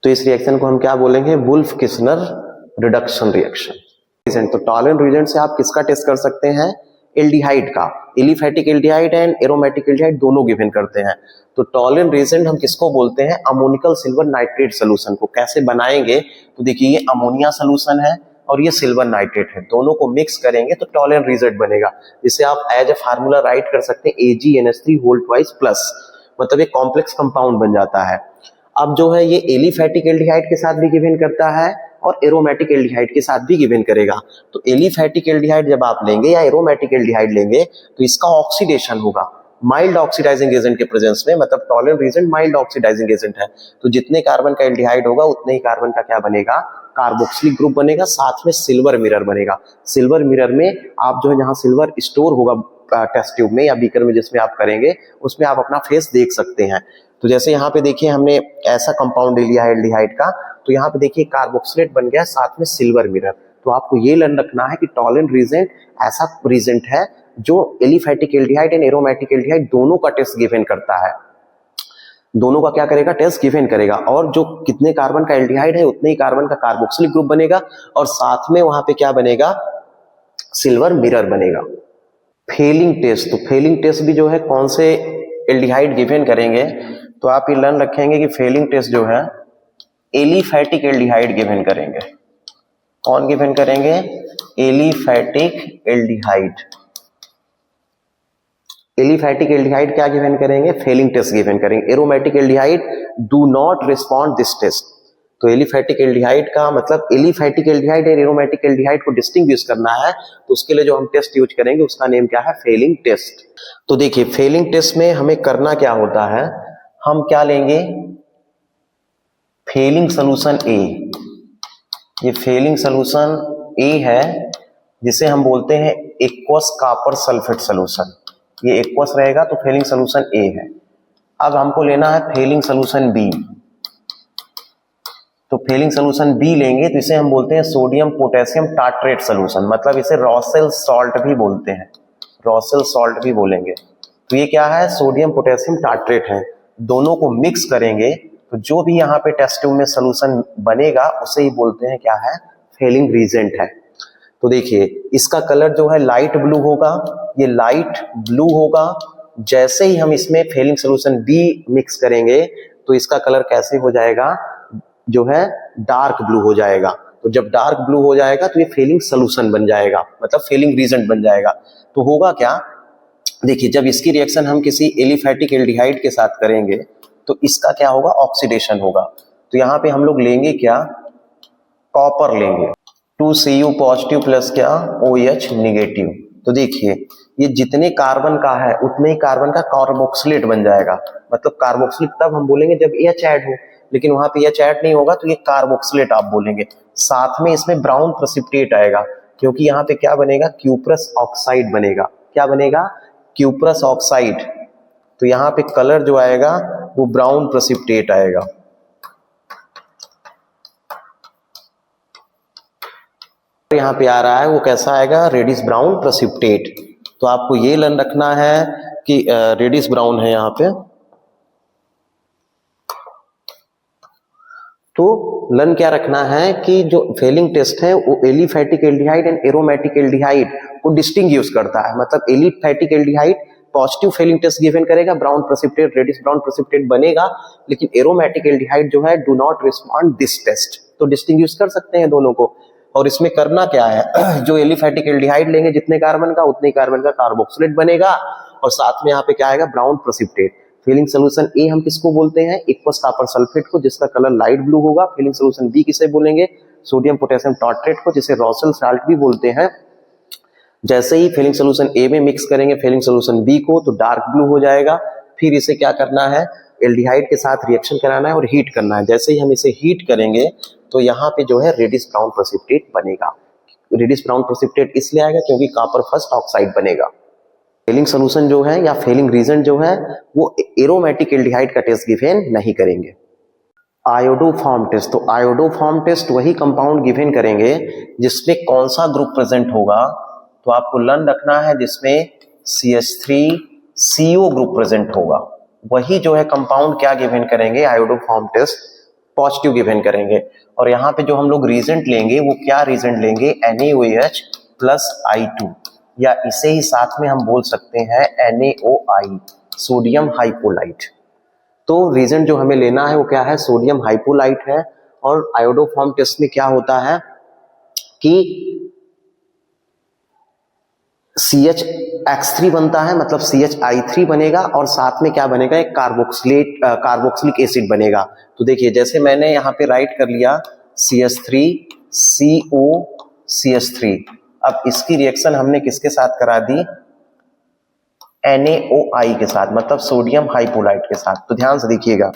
तो इस रिएक्शन को हम क्या बोलेंगे, वुल्फ किस्नर रिडक्शन रिएक्शन। तो टॉलरेंट रीजेंट से आप किसका टेस्ट कर सकते हैं, एल्डिहाइड का, aliphatic aldehyde and aromatic aldehyde दोनों गिवन करते हैं। तो टॉलरेंट रीजेंट हम किसको बोलते हैं, अमोनिकल सिल्वर नाइट्रेट सोल्यूशन को। कैसे बनाएंगे, तो देखिए ये अमोनिया सोल्यूशन है और ये सिल्वर नाइट्रेट है, दोनों को मिक्स करेंगे तो टॉलरेंट रीजेंट बनेगा, जिसे आप एज ए फार्मूला राइट कर सकते हैं AgNH3 होल ट्वाइस प्लस, मतलब एक कॉम्प्लेक्स कंपाउंड बन जाता है। अब जो है ये एलिफैटिक एल्डिहाइड के साथ भी गिवन करता है और एरोमेटिक एल्डिहाइड के साथ भी गिवन करेगा। तो एलिफैटिक एल्डिहाइड जब आप लेंगे या एरोमेटिक एल्डिहाइड लेंगे तो इसका ऑक्सीडेशन होगा माइल्ड ऑक्सीडाइजिंग एजेंट के प्रेजेंस में, मतलब Tollens reagent mild oxidising agent है। तो जितने कार्बन का एल्डिहाइड होगा उतने ही कार्बन का क्या बनेगा, कार्बोक्सिलिक ग्रुप बनेगा, साथ में सिल्वर मिरर बनेगा। सिल्वर मिरर में आप जो है जहां सिल्वर स्टोर होगा टेस्ट ट्यूब में या बीकर में जिसमें आप करेंगे, उसमें आप अपना फेस देख सकते हैं। तो जैसे यहाँ पे देखिए हमने ऐसा कंपाउंड लिया है एल्डिहाइड का, तो यहाँ पे देखिए कार्बोक्सिलेट बन गया, साथ में सिल्वर मिरर। तो आपको ये लर्न रखना है कि टॉलरेंट रीजेंट ऐसा रीजेंट है जो aliphatic aldehyde and aromatic aldehyde दोनों का टेस्ट गिवन करता है, दोनों का क्या करेगा, टेस्ट गिवन करेगा। और जो कितने कार्बन का एल्डिहाइड है उतने ही कार्बन का कार्बोक्सिलिक ग्रुप बनेगा और साथ में वहां पे क्या बनेगा, सिल्वर मिरर बनेगा। फेलिंग टेस्ट, तो फेलिंग टेस्ट भी जो है कौन से एल्डिहाइड गिवन करेंगे, तो आप ये लर्न रखेंगे कि फेलिंग टेस्ट जो है एलिफैटिक एल्डिहाइड गिवन करेंगे। कौन गिवन करेंगे, एलिफैटिक एल्डिहाइड। एलिफैटिक एल्डिहाइड क्या गिवन करेंगे, फेलिंग टेस्ट गिवन करेंगे। Aromatic aldehyde do not respond this test. तो एलिफैटिक एल्डिहाइड का मतलब एलिफैटिक एल्डिहाइड और एरोमेटिक एल्डिहाइड को डिस्टिंग्विश करना है, तो उसके लिए जो हम टेस्ट यूज करेंगे उसका नेम क्या है, फेलिंग टेस्ट। तो देखिए फेलिंग टेस्ट में हमें करना क्या होता है, हम क्या लेंगे, फेलिंग सोल्यूशन ए। ये फेलिंग सोल्यूशन ए है जिसे हम बोलते हैं एक्वस कॉपर सल्फेट सोल्यूशन। ये एक्वस रहेगा तो फेलिंग सोल्यूशन ए है। अब हमको लेना है फेलिंग सोल्यूशन बी। तो फेलिंग सोल्यूशन बी लेंगे तो इसे हम बोलते हैं सोडियम पोटेशियम टार्ट्रेट सोल्यूशन, मतलब इसे रॉसेल सॉल्ट भी बोलते हैं, रॉसेल सॉल्ट भी बोलेंगे। तो ये क्या है, सोडियम पोटेशियम टार्ट्रेट है। दोनों को मिक्स करेंगे तो जो भी यहाँ पे टेस्ट ट्यूब में सोल्यूशन बनेगा उसे ही बोलते हैं क्या है, फेलिंग रीजेंट है। तो देखिए इसका कलर जो है लाइट ब्लू होगा, ये लाइट ब्लू होगा। जैसे ही हम इसमें फेलिंग सोल्यूशन बी मिक्स करेंगे तो इसका कलर कैसे हो जाएगा, जो है डार्क ब्लू हो जाएगा। तो जब डार्क ब्लू हो जाएगा तो ये फेलिंग सोल्यूशन बन जाएगा, मतलब फेलिंग रीजेंट बन जाएगा। तो होगा क्या, देखिए जब इसकी रिएक्शन हम किसी एलिफैटिक एल्डिहाइड के साथ करेंगे तो इसका क्या होगा, ऑक्सीडेशन होगा। तो यहाँ पे हम लोग लेंगे क्या, कॉपर लेंगे, 2Cu पॉजिटिव प्लस क्या, OH निगेटिव। तो देखिए ये जितने कार्बन का है उतने ही कार्बन का कार्बोक्सिलेट बन जाएगा, मतलब कार्बोक्सिलेट तब हम बोलेंगे जब H ऐड हो, लेकिन वहां पे H ऐड नहीं होगा तो ये कार्बोक्सिलेट आप बोलेंगे। साथ में इसमें ब्राउन प्रेसिपिटेट आएगा, क्योंकि यहाँ पे क्या बनेगा, क्यूप्रस ऑक्साइड बनेगा। क्या बनेगा, क्यूप्रस ऑक्साइड। तो यहाँ पे कलर जो आएगा वो ब्राउन प्रेसिपिटेट आएगा। यहाँ पे आ रहा है वो कैसा आएगा, रेडिश ब्राउन प्रेसिपिटेट। तो आपको ये लन रखना है कि रेडिश ब्राउन है यहाँ पे। तो लन क्या रखना है कि जो फेलिंग टेस्ट है वो aliphatic aldehyde and aromatic aldehyde को डिस्टिंग्विश करता है। मतलब aliphatic aldehyde positive Fehling test given करेगा, brown precipitate reddish brown precipitate बनेगा, लेकिन एरोमेटिक एल्डिहाइड जो है do not respond this test. तो डिस्टिंग्विश कर सकते हैं दोनों को। और इसमें करना क्या है, जो एलिफैटिक एल्डिहाइड लेंगे जितने कार्बन का उतने कार्बन का कार्बोक्सिलेट बनेगा, और साथ में यहाँ पे क्या आएगा, brown precipitate. Fehling solution A हम किसको बोलते हैं, एक्वस कॉपर सल्फेट को, जिसका कलर लाइट ब्लू होगा। फेलिंग सोल्यूशन बी किसे बोलेंगे, सोडियम पोटेशियम टार्ट्रेट को, जिसे रॉसेल साल्ट भी बोलते हैं। जैसे ही फेलिंग सोल्यूशन ए में मिक्स करेंगे फेलिंग सोल्यूशन बी को तो डार्क ब्लू हो जाएगा। फिर इसे क्या करना है, एल्डिहाइड के साथ रिएक्शन कराना है और हीट करना है। जैसे ही हम इसे हीट करेंगे तो यहाँ पे जो है रेडिश ब्राउन प्रेसिपिटेट बनेगा। रेडिश ब्राउन प्रेसिपिटेट इसलिए आएगा क्योंकि कॉपर फर्स्ट ऑक्साइड बनेगा। फेलिंग सोल्यूशन जो है या फेलिंग रीजन जो है वो एरोमेटिक एल्डिहाइड का टेस्ट गिवन नहीं करेंगे। आयोडोफॉर्म टेस्ट, तो आयोडोफॉर्म टेस्ट वही कंपाउंड गिवन करेंगे जिसमें कौन सा ग्रुप प्रेजेंट होगा। तो आपको लर्न रखना है जिसमें CH3CO ग्रुप प्रेजेंट होगा, वही जो है कंपाउंड क्या गिवन करेंगे, आयोडोफॉर्म टेस्ट पॉजिटिव गिवन करेंगे। और यहाँ पे जो हम लोग रीजेंट लेंगे वो क्या रीजेंट लेंगे, NaOH प्लस I2, या इसे ही साथ में हम बोल सकते हैं NaOI, सोडियम हाइपोलाइट। तो रीजेंट जो हमें लेना है वो क्या है, सोडियम हाइपोलाइट है। और आयोडोफॉर्म टेस्ट में क्या होता है कि CHX3 बनता है, मतलब CHI3 बनेगा, और साथ में क्या बनेगा, एक कार्बोक्सिलिक एसिड बनेगा। तो देखिए जैसे मैंने यहाँ पे राइट कर लिया CH3CO CH3, अब इसकी रिएक्शन हमने किसके साथ करा दी, NaOI के साथ, मतलब सोडियम हाइपोलाइट के साथ। तो ध्यान से देखिएगा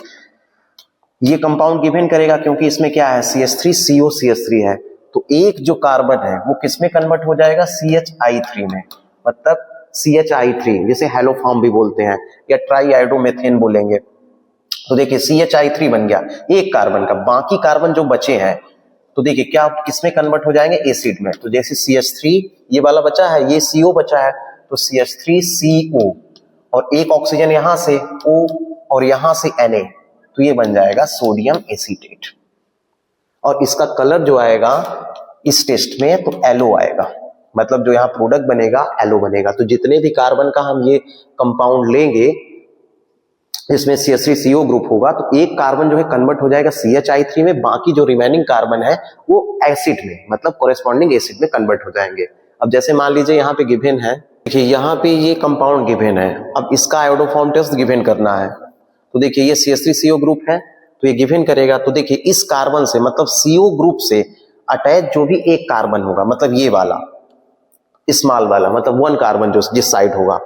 ये कंपाउंड गिवन करेगा क्योंकि इसमें क्या है, CH3CO CH3 है। तो एक जो कार्बन है वो किसमें कन्वर्ट हो जाएगा, CHI3 में, मतलब CHI3 जिसे हैलोफॉर्म भी बोलते हैं या ट्राई आयोडोमेथेन बोलेंगे। तो देखिए CHI3 बन गया एक कार्बन का, बाकी कार्बन जो बचे हैं तो देखिए क्या किसमें कन्वर्ट हो जाएंगे, एसिड में। तो जैसे CH3 ये वाला बचा है, ये CO बचा है, तो CH3CO, और एक ऑक्सीजन यहां से O और यहां से Na, तो ये बन जाएगा सोडियम एसीटेट। और इसका कलर जो आएगा इस टेस्ट में तो येलो आएगा, मतलब जो यहाँ प्रोडक्ट बनेगा येलो बनेगा। तो जितने भी कार्बन का हम ये कंपाउंड लेंगे इसमें CH3CO ग्रुप होगा तो एक कार्बन जो है कन्वर्ट हो जाएगा CHI3 में, बाकी जो रिमेनिंग कार्बन है वो एसिड में, मतलब कोरेस्पॉन्डिंग एसिड में कन्वर्ट हो जाएंगे। अब जैसे मान लीजिए यहाँ पे गिवन है, देखिए यहाँ पे ये कंपाउंड गिवन है, अब इसका आयोडोफॉर्म टेस्ट गिवन करना है। तो देखिए ये CH3CO ग्रुप है तो ये गिवन करेगा। तो देखिए इस कार्बन से, मतलब CO ग्रुप से अटैच जो भी एक कार्बन होगा, मतलब ये वाला स्मॉल वाला, मतलब 1 कार्बन जो जिस साइड होगा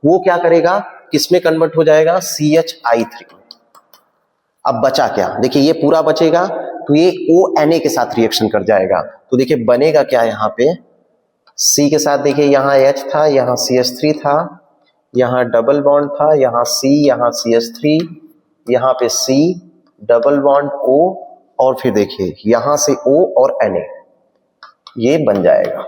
वो क्या करेगा, किसमें कन्वर्ट हो जाएगा, CHI3 में। अब बचा क्या, देखिए ये पूरा बचेगा तो ये ONA के साथ रिएक्शन कर जाएगा। तो देखिए बनेगा क्या, यहाँ पे C के साथ देखिए यहाँ H था, यहाँ CH3 था, यहाँ डबल बॉन्ड था, यहाँ C, यहाँ CH3, यहाँ पे C डबल बॉन्ड O, और फिर देखिए यहाँ से O और Na, ये बन जाएगा।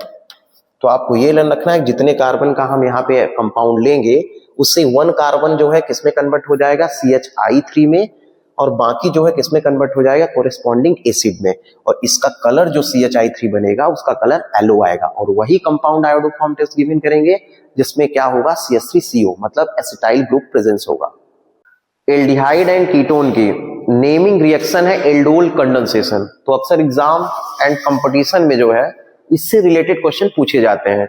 तो आपको ये ध्यान रखना है जितने कार्बन का हम यहाँ पे कंपाउंड लेंगे उससे 1 कार्बन जो है किसमें कन्वर्ट हो जाएगा, CHI3 में, और बाकी जो है किसमें कन्वर्ट हो जाएगा, कोरेस्पॉन्डिंग एसिड में। और इसका कलर जो CHI3 बनेगा उसका कलर येलो आएगा, और वही कंपाउंड आयोडोफॉर्म टेस्ट गिवन करेंगे जिसमें क्या होगा, CH3CO, मतलब एसिटाइल ग्रुप प्रेजेंस होगा। एल्डिहाइड एंड कीटोन की नेमिंग रिएक्शन है एल्डोल कंडेंसेशन। तो अक्सर एग्जाम एंड कंपटीशन में जो है इससे रिलेटेड क्वेश्चन पूछे जाते हैं।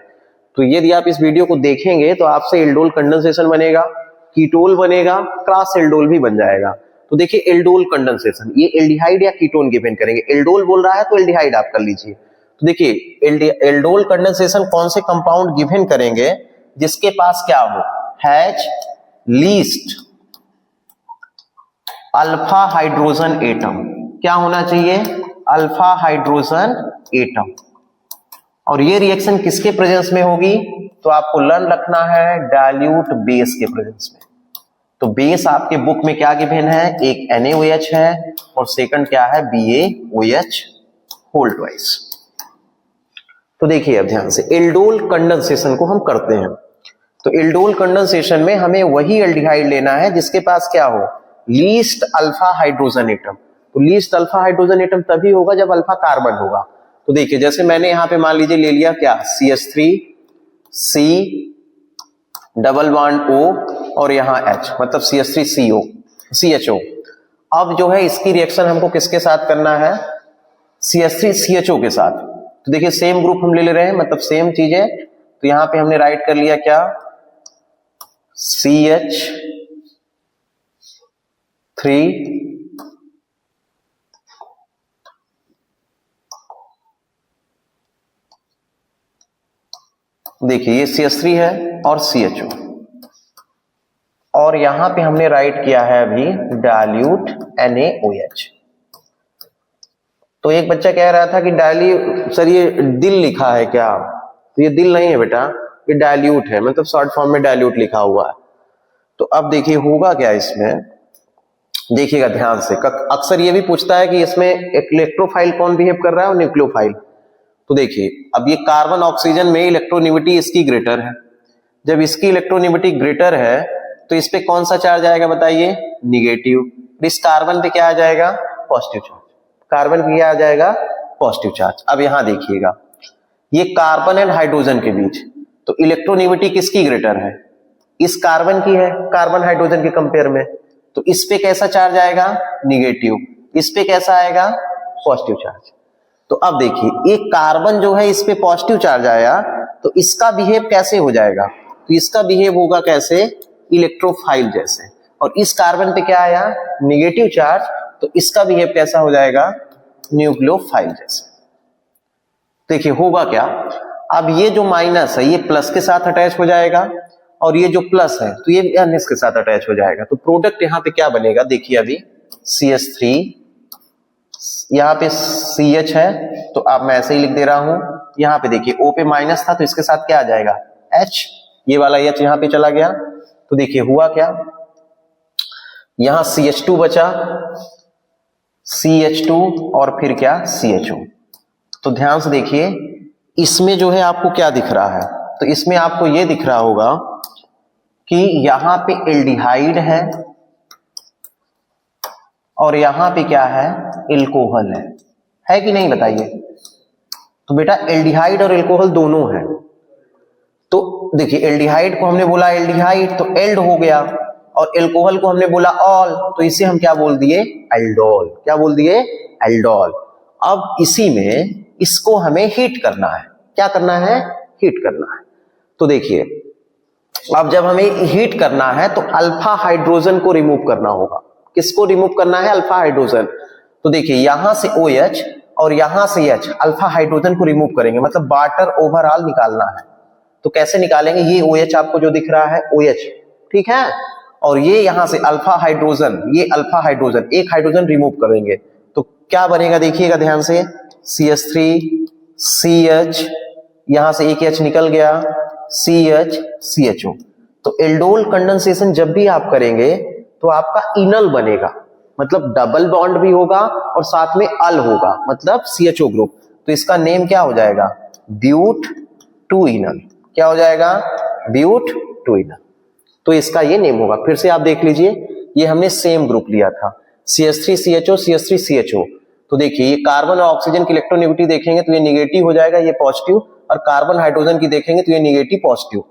तो यदि आप इस वीडियो को देखेंगे तो आपसे एल्डोल कंडेंसेशन बनेगा, कीटोल बनेगा, क्रॉस एल्डोल भी बन जाएगा। तो देखिए एल्डोल कंडेंसेशन, ये एल्डिहाइड या कीटोन गिवन करेंगे। एल्डोल बोल रहा है तो एल्डिहाइड आप कर लीजिए। तो देखिए एल्डोल कंडेंसेशन कौन से कंपाउंड गिवन करेंगे, जिसके पास क्या हो, has least alpha hydrogen atom. क्या होना चाहिए, अल्फा हाइड्रोजन एटम। और ये रिएक्शन किसके प्रेजेंस में होगी, तो आपको लर्न रखना है डाइल्यूट बेस के प्रेजेंस में। तो बेस आपके बुक में क्या गिवन है, एक NaOH है और सेकंड क्या है, BaOH होल ट्वाइस। तो देखिए अब ध्यान से एल्डोल कंडेंसेशन को हम करते हैं। तो एल्डोल कंडेंसेशन में हमें वही एल्डिहाइड लेना है जिसके पास क्या हो, लीस्ट अल्फा हाइड्रोजन एटम। तो लीस्ट अल्फा हाइड्रोजन एटम तभी होगा जब अल्फा कार्बन होगा। तो देखिए जैसे मैंने यहां पे मान लीजिए ले लिया क्या, CH3, C double bond O और यहां H, मतलब CH3CO CHO। अब जो है इसकी रिएक्शन हमको किसके साथ करना है, CH3CHO के साथ। तो देखिए सेम ग्रुप हम ले रहे हैं, मतलब सेम चीज है। तो यहां पे हमने राइट कर लिया क्या, CH3 देखिए ये CH3 है और CHO, और यहां पे हमने राइट किया है अभी डाइल्यूट NaOH। तो एक बच्चा कह रहा था कि सर ये दिल लिखा है क्या, तो ये दिल नहीं है बेटा, ये डाइल्यूट है, मतलब शॉर्ट फॉर्म में डाइल्यूट लिखा हुआ है। तो अब देखिए होगा क्या इसमें, देखिएगा ध्यान से। अक्सर ये भी पूछता है कि इसमें इलेक्ट्रोफाइल कौन बिहेव कर रहा है और न्यूक्लियोफाइल। तो देखिए अब ये कार्बन ऑक्सीजन में इलेक्ट्रोनिविटी इसकी ग्रेटर है। जब इसकी इलेक्ट्रोनिविटी ग्रेटर है तो इस पे कौन सा चार्ज आएगा बताइए, निगेटिव। इस कार्बन पे क्या आ जाएगा, पॉजिटिव चार्ज। कार्बन पे क्या आ जाएगा, पॉजिटिव चार्ज। अब यहां देखिएगा ये कार्बन एंड हाइड्रोजन के बीच, तो इलेक्ट्रोनिविटी किसकी ग्रेटर है, इस कार्बन की है, कार्बन हाइड्रोजन के कंपेयर में। तो इस पे कैसा चार्ज आएगा, निगेटिव। इस पे कैसा आएगा, पॉजिटिव चार्ज। तो अब देखिए एक कार्बन जो है इस पे पॉजिटिव चार्ज आया, तो इसका बिहेव कैसे हो जाएगा, तो इसका बिहेव होगा कैसे, इलेक्ट्रोफाइल जैसे। और इस कार्बन पे क्या आया, नेगेटिव चार्ज, तो इसका बिहेव कैसा हो जाएगा, न्यूक्लियोफाइल जैसे। देखिए होगा क्या, अब ये जो माइनस है ये प्लस के साथ अटैच हो जाएगा, और ये जो प्लस है तो ये माइनस के साथ अटैच हो जाएगा। तो प्रोडक्ट यहां पे क्या बनेगा, देखिए अभी CH3, यहाँ पे CH है, तो अब मैं ऐसे ही लिख दे रहा हूं। यहाँ पे देखिए O पे माइनस था तो इसके साथ क्या आ जाएगा, H, ये वाला H यहाँ पे चला गया। तो देखिए हुआ क्या, यहां CH2 बचा, CH2 और फिर क्या, CHO। तो ध्यान से देखिए इसमें जो है आपको क्या दिख रहा है, तो इसमें आपको ये दिख रहा होगा कि यहां पे एल्डिहाइड है और यहां पे क्या है, एल्कोहल है कि नहीं बताइए। तो बेटा एल्डिहाइड और एल्कोहल दोनों है। तो देखिए एल्डिहाइड को हमने बोला एल्डिहाइड, तो एल्ड हो गया, और एल्कोहल को हमने बोला ऑल, तो इसे हम क्या बोल दिए, एल्डोल। क्या बोल दिए, एल्डोल। अब इसी में इसको हमें हीट करना है। क्या करना है, हीट करना है। तो देखिए अब जब हमें हीट करना है तो अल्फा हाइड्रोजन को रिमूव करना होगा। किसको रिमूव करना है, अल्फा हाइड्रोजन। तो देखिए यहां से OH और यहां से H, अल्फा हाइड्रोजन को रिमूव करेंगे, मतलब वाटर ओवरऑल निकालना है। तो कैसे निकालेंगे, ये OH आपको जो दिख रहा है OH, ठीक है, और ये यहां से अल्फा हाइड्रोजन, ये अल्फा हाइड्रोजन, एक हाइड्रोजन रिमूव करेंगे तो क्या बनेगा, देखिएगा ध्यान से, CH3 CH, यहां से एक H निकल गया, CH CHO। तो एल्डोल कंडेंसेशन जब भी आप करेंगे तो आपका इनल बनेगा, मतलब डबल बॉन्ड भी होगा और साथ में अल होगा, मतलब CHO ग्रुप। तो इसका नेम क्या हो जाएगा, ब्यूट टू इनल। क्या हो जाएगा, ब्यूट टू इनल। तो इसका ये नेम होगा। फिर से आप देख लीजिए, ये हमने सेम ग्रुप लिया था, CH3CHO CH3CHO। तो देखिए ये कार्बन और ऑक्सीजन की इलेक्ट्रोनेगेटिविटी देखेंगे तो ये निगेटिव हो जाएगा, ये पॉजिटिव, और कार्बन हाइड्रोजन की देखेंगे तो ये निगेटिव पॉजिटिव।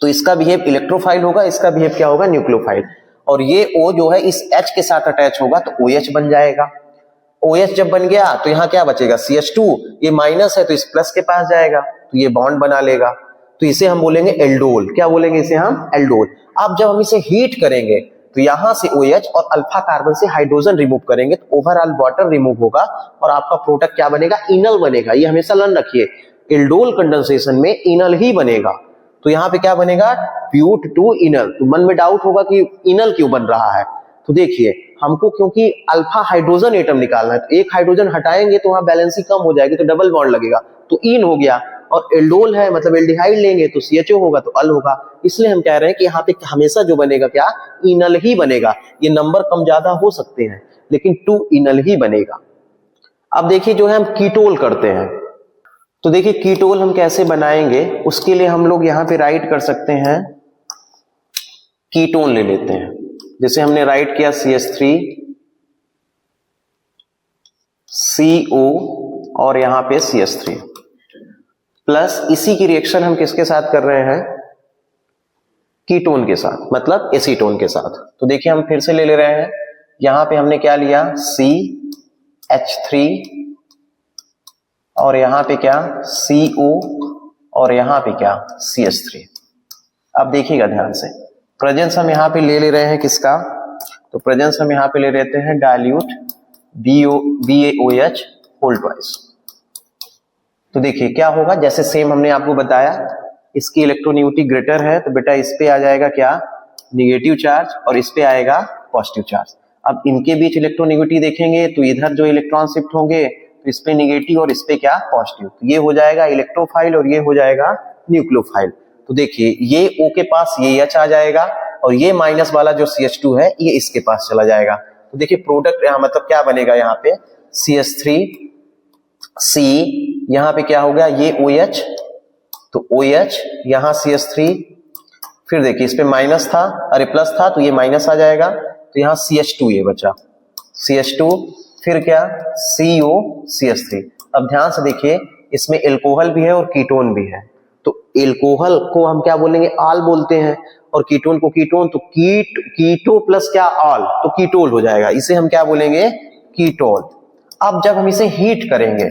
तो इसका बिहेव इलेक्ट्रोफाइल होगा, इसका बिहेव क्या होगा, न्यूक्लियोफाइल। और ये O जो है इस H के साथ अटैच होगा तो OH बन जाएगा। OH जब बन गया तो यहाँ क्या बचेगा, CH2, ये माइनस है तो इस प्लस के पास जाएगा तो ये बॉन्ड बना लेगा। तो इसे हम बोलेंगे एल्डोल। क्या बोलेंगे इसे हम, एल्डोल। अब जब हम इसे हीट करेंगे तो यहां से OH और अल्फा कार्बन से हाइड्रोजन रिमूव करेंगे तो ओवरऑल वाटर रिमूव होगा और आपका प्रोडक्ट क्या बनेगा, इनल बनेगा। ये हमेशा लर्न रखिए, एल्डोल कंडेंसेशन में इनल ही बनेगा। तो यहाँ पे क्या बनेगा, ब्यूट टू इनल। तो मन में डाउट होगा कि इनल क्यों बन रहा है, तो देखिए हमको क्योंकि अल्फा हाइड्रोजन एटम निकालना है, तो एक हाइड्रोजन हटाएंगे तो वहां बैलेंसिंग कम हो जाएगी तो डबल बॉन्ड लगेगा तो इन हो गया। और एल्डोल है मतलब एल्डिहाइड लेंगे तो CHO होगा तो अल होगा। इसलिए हम कह रहे हैं कि यहाँ पे हमेशा जो बनेगा क्या, इनल ही बनेगा। ये नंबर कम ज्यादा हो सकते हैं लेकिन टू इनल ही बनेगा। अब देखिए जो है हम कीटोल करते हैं, तो देखिए कीटोल हम कैसे बनाएंगे, उसके लिए हम लोग यहाँ पे राइट कर सकते हैं, कीटोन ले लेते हैं। जैसे हमने राइट किया CH3CO और यहाँ पे CH3 प्लस, इसी की रिएक्शन हम किसके साथ कर रहे हैं, कीटोन के साथ, मतलब एसीटोन के साथ। तो देखिए हम फिर से ले रहे हैं, यहां पे हमने क्या लिया, CH3 और यहां पे क्या, CO और यहां पे क्या, CH3। अब देखिएगा ध्यान से, प्रेजेंस हम यहां पे ले रहे हैं किसका, तो प्रेजेंस हम यहां पे ले लेते हैं डाइल्यूट BaOH होल ट्वाइस। तो देखिए क्या होगा, जैसे सेम हमने आपको बताया, इसकी इलेक्ट्रोनेगेटिविटी ग्रेटर है तो बेटा इस पे आ जाएगा क्या, निगेटिव चार्ज, और इस पे आएगा पॉजिटिव चार्ज। अब इनके बीच इलेक्ट्रोनेगेटिविटी देखेंगे तो इधर जो इलेक्ट्रॉन शिफ्ट होंगे तो इस पे निगेटिव और इस पे क्या, पॉजिटिव। तो ये हो जाएगा इलेक्ट्रोफाइल और ये हो जाएगा न्यूक्लियोफाइल। तो देखिए ये O के पास ये H आ जाएगा और ये माइनस वाला जो CH2 है ये इसके पास चला जाएगा। तो देखिए प्रोडक्ट यहाँ मतलब क्या बनेगा, यहाँ पे CH3C, यहाँ पे क्या हो गया, ये OH, तो OH यहाँ CH3, फिर देखिए इस पे माइनस था, अरे प्लस था तो ये माइनस आ जाएगा, तो यहाँ CH2 ये बचा, CH2, फिर क्या CO CH3। अब ध्यान से देखिए इसमें एल्कोहल भी है और कीटोन भी है, तो एल्कोहल को हम क्या बोलेंगे, आल बोलते हैं, और कीटोन को कीटोन, तो कीटो प्लस क्या, आल, तो कीटोल हो जाएगा। इसे हम क्या बोलेंगे, कीटोल। अब जब हम इसे हीट करेंगे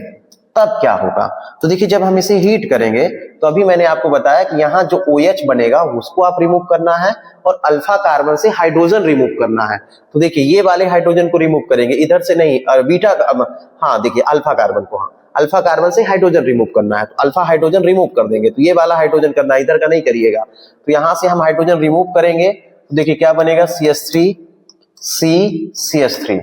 तब क्या होगा, तो देखिए जब हम इसे हीट करेंगे तो अभी मैंने आपको बताया कि यहाँ जो OH बनेगा उसको आप रिमूव करना है और अल्फा कार्बन से हाइड्रोजन रिमूव करना है। तो देखिए ये वाले हाइड्रोजन को रिमूव करेंगे, इधर से नहीं, बीटा, हाँ देखिए अल्फा कार्बन को, हाँ अल्फा कार्बन से हाइड्रोजन रिमूव करना है, तो अल्फा हाइड्रोजन रिमूव कर देंगे, तो ये वाला हाइड्रोजन करना है, इधर का नहीं करिएगा। तो यहां से हम हाइड्रोजन रिमूव करेंगे तो देखिए क्या बनेगा, CH3CH3।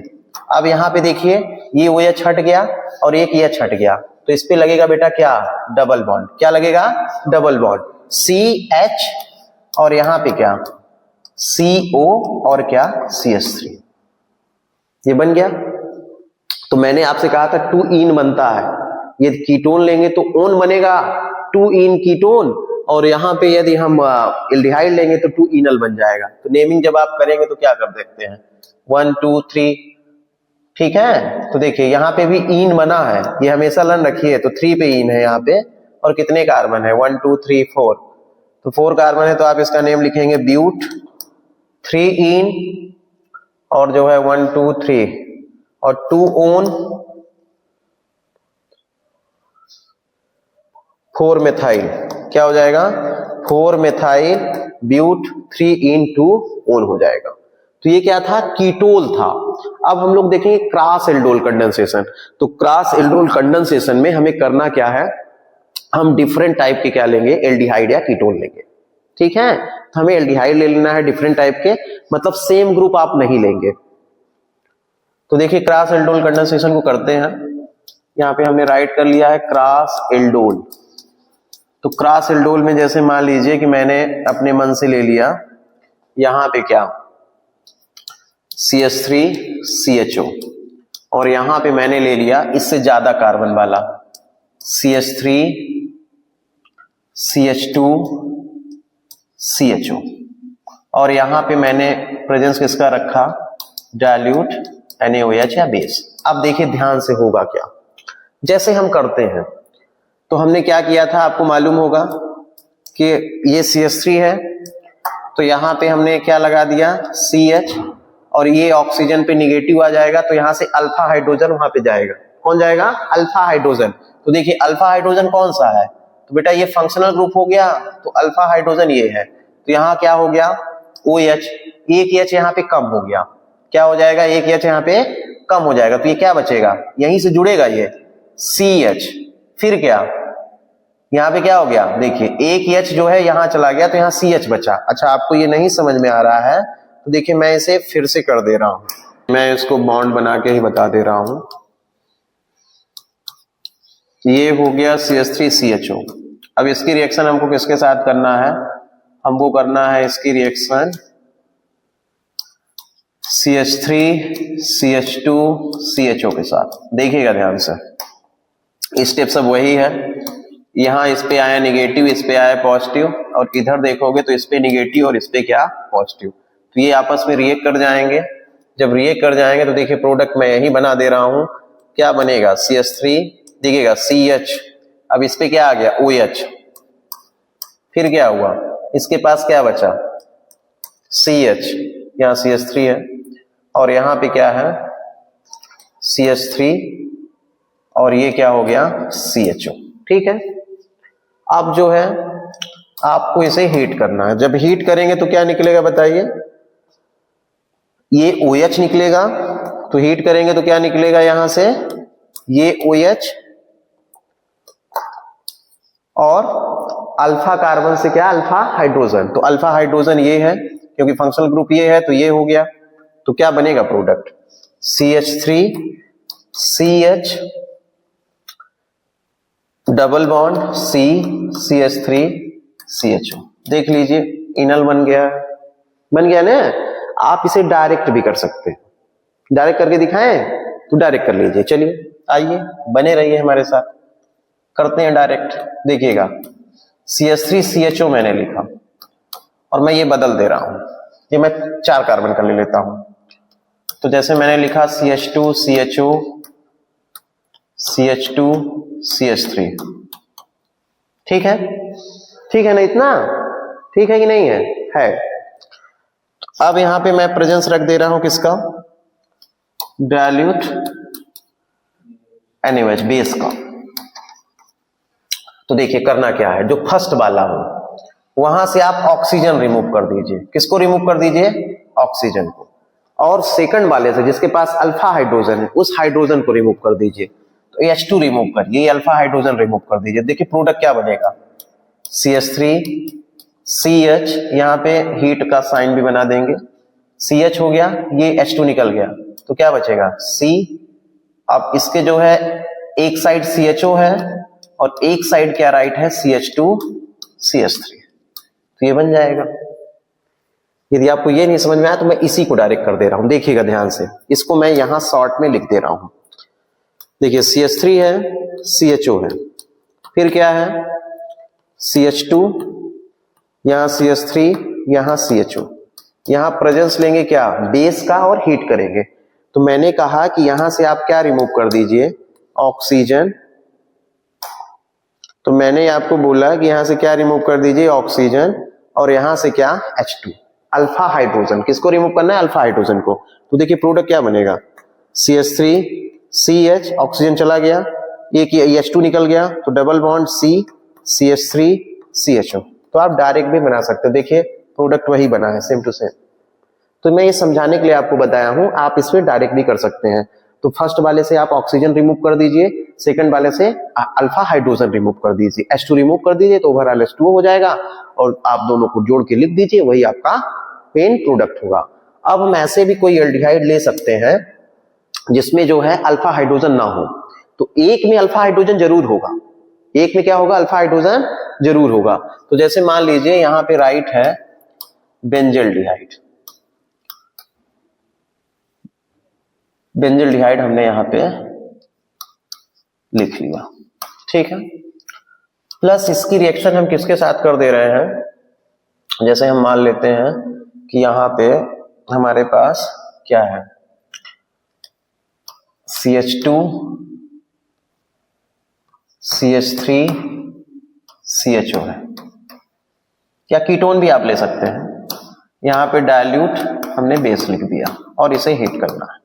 अब यहाँ पे देखिए ये OH हट गया और एक ये हट गया, तो इस पे लगेगा बेटा क्या, डबल बॉन्ड। क्या लगेगा, डबल बॉन्ड, CH और यहाँ पे क्या, CO और क्या, CH3, ये बन गया। तो मैंने आपसे कहा था 2 इन बनता है, ये कीटोन लेंगे तो ओन बनेगा 2 इन कीटोन, और यहाँ पे यदि हम एल्डिहाइड लेंगे तो 2 इनल बन जाएगा। तो नेमिंग जब आप करेंगे तो क्या कर देखते हैं, 1 2 3, ठीक है। तो देखिए यहाँ पे भी इन बना है, ये हमेशा लर्न रखिए, तो 3 पे इन है यहाँ पे, और कितने कार्बन है, 1 2 3 4, तो 4 कार्बन है, तो आप इसका नेम लिखेंगे ब्यूट 3 इन, और जो है 1 2 3 और 2 ओन 4 मेथाइल, क्या हो जाएगा, 4 मेथाइल ब्यूट 3 इन 2 ओन हो जाएगा। तो ये क्या था, कीटोल था। अब हम लोग देखेंगे क्रॉस एल्डोल कंडेंसेशन। तो क्रॉस एल्डोल कंडेंसेशन में हमें करना क्या है, हम डिफरेंट टाइप के क्या लेंगे, एल्डिहाइड या कीटोन लेंगे, ठीक है। तो हमें एल्डिहाइड ले लेना है डिफरेंट टाइप के, मतलब सेम ग्रुप आप नहीं लेंगे। तो देखिए क्रॉस एल्डोल कंडेंसेशन को करते हैं, यहाँ पे हमने राइट कर लिया है क्रॉस एल्डोल। तो क्रॉस एल्डोल में जैसे मान लीजिए कि मैंने अपने मन से ले लिया यहां पे क्या CH3CHO और यहां पे मैंने ले लिया इससे ज्यादा कार्बन वाला CH3CH2CHO और यहां पे मैंने प्रेजेंस किसका रखा डाइल्यूट NaOH या बेस। अब देखिए ध्यान से होगा क्या, जैसे हम करते हैं तो हमने क्या किया था आपको मालूम होगा कि ये CH3 है तो यहां पे हमने क्या लगा दिया CH और ये ऑक्सीजन पे निगेटिव आ जाएगा तो यहां से अल्फा हाइड्रोजन वहां पे जाएगा। कौन जाएगा? Alpha hydrogen. तो देखिए अल्फा हाइड्रोजन कौन सा है? तो बेटा ये फंक्शनल ग्रुप हो गया तो अल्फा हाइड्रोजन ये है। तो यहाँ क्या हो गया OH, एक H यहाँ पे कम हो गया। क्या हो जाएगा? एक H यहाँ पे कम हो जाएगा तो ये क्या बचेगा? यहीं से जुड़ेगा ये CH। फिर क्या यहाँ पे क्या हो गया? देखिए एक H जो है यहाँ चला गया तो यहाँ CH बचा। अच्छा आपको ये नहीं समझ में आ रहा है तो देखिए मैं इसे फिर से कर दे रहा हूं, मैं इसको बॉन्ड बना के ही बता दे रहा हूं। ये हो गया CH3CHO। अब इसकी रिएक्शन हमको किसके साथ करना है? हमको करना है इसकी रिएक्शन CH3CH2CHO के साथ। देखिएगा ध्यान से, स्टेप सब वही है। यहाँ इस पे आया निगेटिव, इस पे आया पॉजिटिव और इधर देखोगे तो इस पे निगेटिव और इस पे क्या पॉजिटिव, तो ये आपस में रिएक्ट कर जाएंगे। जब रिएक्ट कर जाएंगे तो देखिए प्रोडक्ट मैं यही बना दे रहा हूं। क्या बनेगा? CH3 देखिएगा CH, अब इस पे क्या आ गया OH। फिर क्या हुआ? इसके पास क्या बचा? CH, यहाँ CH3 है और यहाँ पे क्या है CH3 और ये क्या हो गया CHO। ठीक है, अब जो है आपको इसे हीट करना है। जब हीट करेंगे तो क्या निकलेगा बताइए? ये OH निकलेगा। तो हीट करेंगे तो क्या निकलेगा? यहां से ये OH और अल्फा कार्बन से क्या अल्फा हाइड्रोजन। तो अल्फा हाइड्रोजन ये है क्योंकि फंक्शनल ग्रुप ये है तो ये हो गया। तो क्या बनेगा product? CH3CH double bond CH3CHO। देख लीजिए इनल बन गया ना। आप इसे डायरेक्ट भी कर सकते हैं, डायरेक्ट करके दिखाएं तो डायरेक्ट कर लीजिए। चलिए आइए बने रहिए हमारे साथ, करते हैं डायरेक्ट। देखिएगा CH3CHO मैंने लिखा और मैं ये बदल दे रहा हूं, ये मैं 4 कार्बन का ले लेता हूं। तो जैसे मैंने लिखा CH2CHO CH2CH3। ठीक है ना? इतना ठीक है कि नहीं है? अब यहां पे मैं प्रेजेंस रख दे रहा हूं किसका? डाइल्यूट NaOH बेस का। तो देखिए करना क्या है, जो फर्स्ट वाला हो वहां से आप ऑक्सीजन रिमूव कर दीजिए। किसको रिमूव कर दीजिए? ऑक्सीजन को। और सेकंड वाले से जिसके पास अल्फा हाइड्रोजन है उस हाइड्रोजन को रिमूव कर दीजिए। तो H2 रिमूव करिए, अल्फा हाइड्रोजन रिमूव कर दीजिए। देखिए प्रोडक्ट क्या बनेगा? CH3CH, यहाँ पे हीट का साइन भी बना देंगे। CH हो गया, ये H2 निकल गया तो क्या बचेगा? C। अब इसके जो है एक साइड CHO है और एक साइड क्या राइट है? CH2CH3। तो ये बन जाएगा। यदि आपको ये नहीं समझ में आया तो मैं इसी को डायरेक्ट कर दे रहा हूं। देखिएगा ध्यान से, इसको मैं यहां शॉर्ट में लिख दे रहा हूं। देखिए CH3 है, CHO है, फिर क्या है CH2, यहां CH3, यहां CHO। यहां प्रेजेंस लेंगे क्या? बेस का और हीट करेंगे। तो मैंने कहा कि यहां से आप क्या रिमूव कर दीजिए? ऑक्सीजन। तो मैंने आपको बोला कि यहां से क्या रिमूव कर दीजिए? ऑक्सीजन। और यहां से क्या? H2, alpha hydrogen. किसको रिमूव करना है? अल्फा हाइड्रोजन को। तो देखिए प्रोडक्ट क्या बनेगा? CH3CH, ऑक्सीजन चला गया, एक H2 निकल गया तो डबल बॉन्ड CH3CHO। तो आप डायरेक्ट भी बना सकते हो। देखिए प्रोडक्ट वही बना है, सेम टू सेम। तो मैं ये समझाने के लिए आपको बताया हूं, आप इसमें डायरेक्ट भी कर सकते हैं। तो फर्स्ट वाले से आप ऑक्सीजन रिमूव कर दीजिए, सेकंड वाले से अल्फा हाइड्रोजन रिमूव कर दीजिए, H2 रिमूव कर दीजिए तो ओवरऑल H2O हो जाएगा और आप दोनों को जोड़ के लिख दीजिए, वही आपका पेन प्रोडक्ट होगा। अब हम ऐसे भी कोई एल्डिहाइड ले सकते हैं जिसमें जो है अल्फा हाइड्रोजन ना हो। तो एक में अल्फा हाइड्रोजन जरूर होगा, एक में क्या होगा? अल्फा हाइड्रोजन जरूर होगा। तो जैसे मान लीजिए यहाँ पे राइट है बेंजल्डिहाइड, बेंजल्डिहाइड हमने यहाँ पे लिख लिया, ठीक है। प्लस इसकी रिएक्शन हम किसके साथ कर दे रहे हैं, जैसे हम मान लेते हैं कि यहाँ पे हमारे पास क्या है, CH2 CH3 CHO है, या कीटोन भी आप ले सकते हैं। यहाँ पे डाइल्यूट हमने बेस लिख दिया और इसे हीट करना है।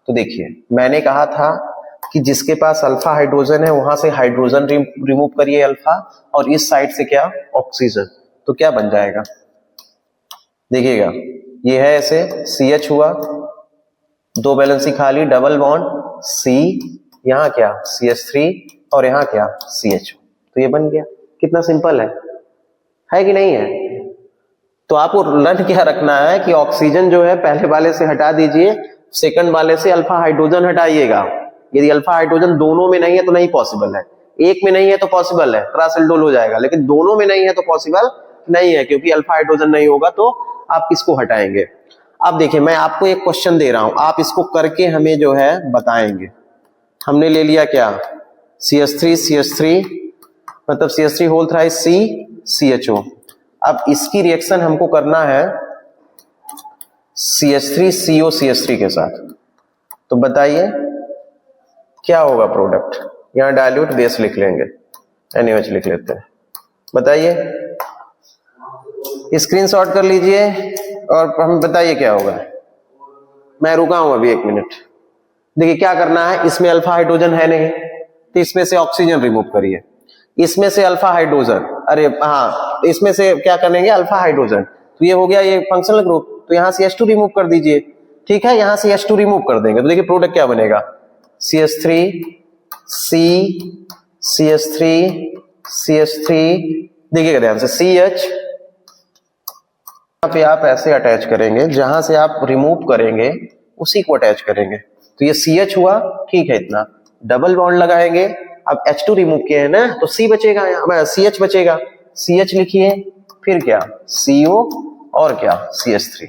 तो देखिए मैंने कहा था कि जिसके पास अल्फा हाइड्रोजन है वहां से हाइड्रोजन रिमूव करिए अल्फा, और इस साइड से क्या, ऑक्सीजन। तो क्या बन जाएगा, देखिएगा ये है ऐसे CH हुआ, दो वैलेंसी खाली, डबल बॉन्ड C, यहाँ क्या CH3 और यहाँ क्या CH। तो ये बन गया। कितना सिंपल है कि नहीं है। तो आपको लर्न क्या रखना है कि ऑक्सीजन जो है पहले वाले से हटा दीजिए, सेकंड वाले से अल्फा हाइड्रोजन हटाइएगा। यदि अल्फा हाइड्रोजन दोनों में नहीं है तो नहीं पॉसिबल है, एक में नहीं है तो पॉसिबल है, ट्रांसल्डोल हो जाएगा, लेकिन दोनों में नहीं है तो पॉसिबल नहीं है, क्योंकि अल्फा हाइड्रोजन नहीं होगा तो आप किसको हटाएंगे। अब देखिए मैं आपको एक क्वेश्चन दे रहा हूं, आप इसको करके हमें जो है बताएंगे। हमने ले लिया क्या, CH3 मतलब CH3 whole thrice C CHO। अब इसकी रिएक्शन हमको करना है CH3CO CH3 के साथ। तो बताइए क्या होगा प्रोडक्ट। यहां डाइल्यूट बेस लिख लेंगे, NaOH लिख लेते हैं। बताइए, स्क्रीनशॉट कर लीजिए और हमें बताइए क्या होगा। मैं रुका हूं अभी 1 मिनट। देखिए क्या करना है, इसमें अल्फा हाइड्रोजन है नहीं तो इसमें से ऑक्सीजन रिमूव करिए, इसमें से अल्फा हाइड्रोजन, अरे हाँ इसमें से क्या करेंगे अल्फा हाइड्रोजन, तो ये हो गया ये फंक्शनल ग्रुप, तो यहां से H2 रिमूव कर दीजिए, ठीक है। यहां से H2 रिमूव कर देंगे तो देखिए प्रोडक्ट क्या बनेगा, CH3 C CH3 CH3, देखिएगा ध्यान से CH, यहाँ पे आप ऐसे अटैच करेंगे, जहां से आप रिमूव करेंगे उसी को अटैच करेंगे। तो ये CH हुआ, ठीक है, इतना डबल बॉन्ड लगाएंगे। अब H2 रिमूव किए हैं ना तो C बचेगा, यहाँ CH बचेगा, CH लिखिए, फिर क्या CO और क्या CH3।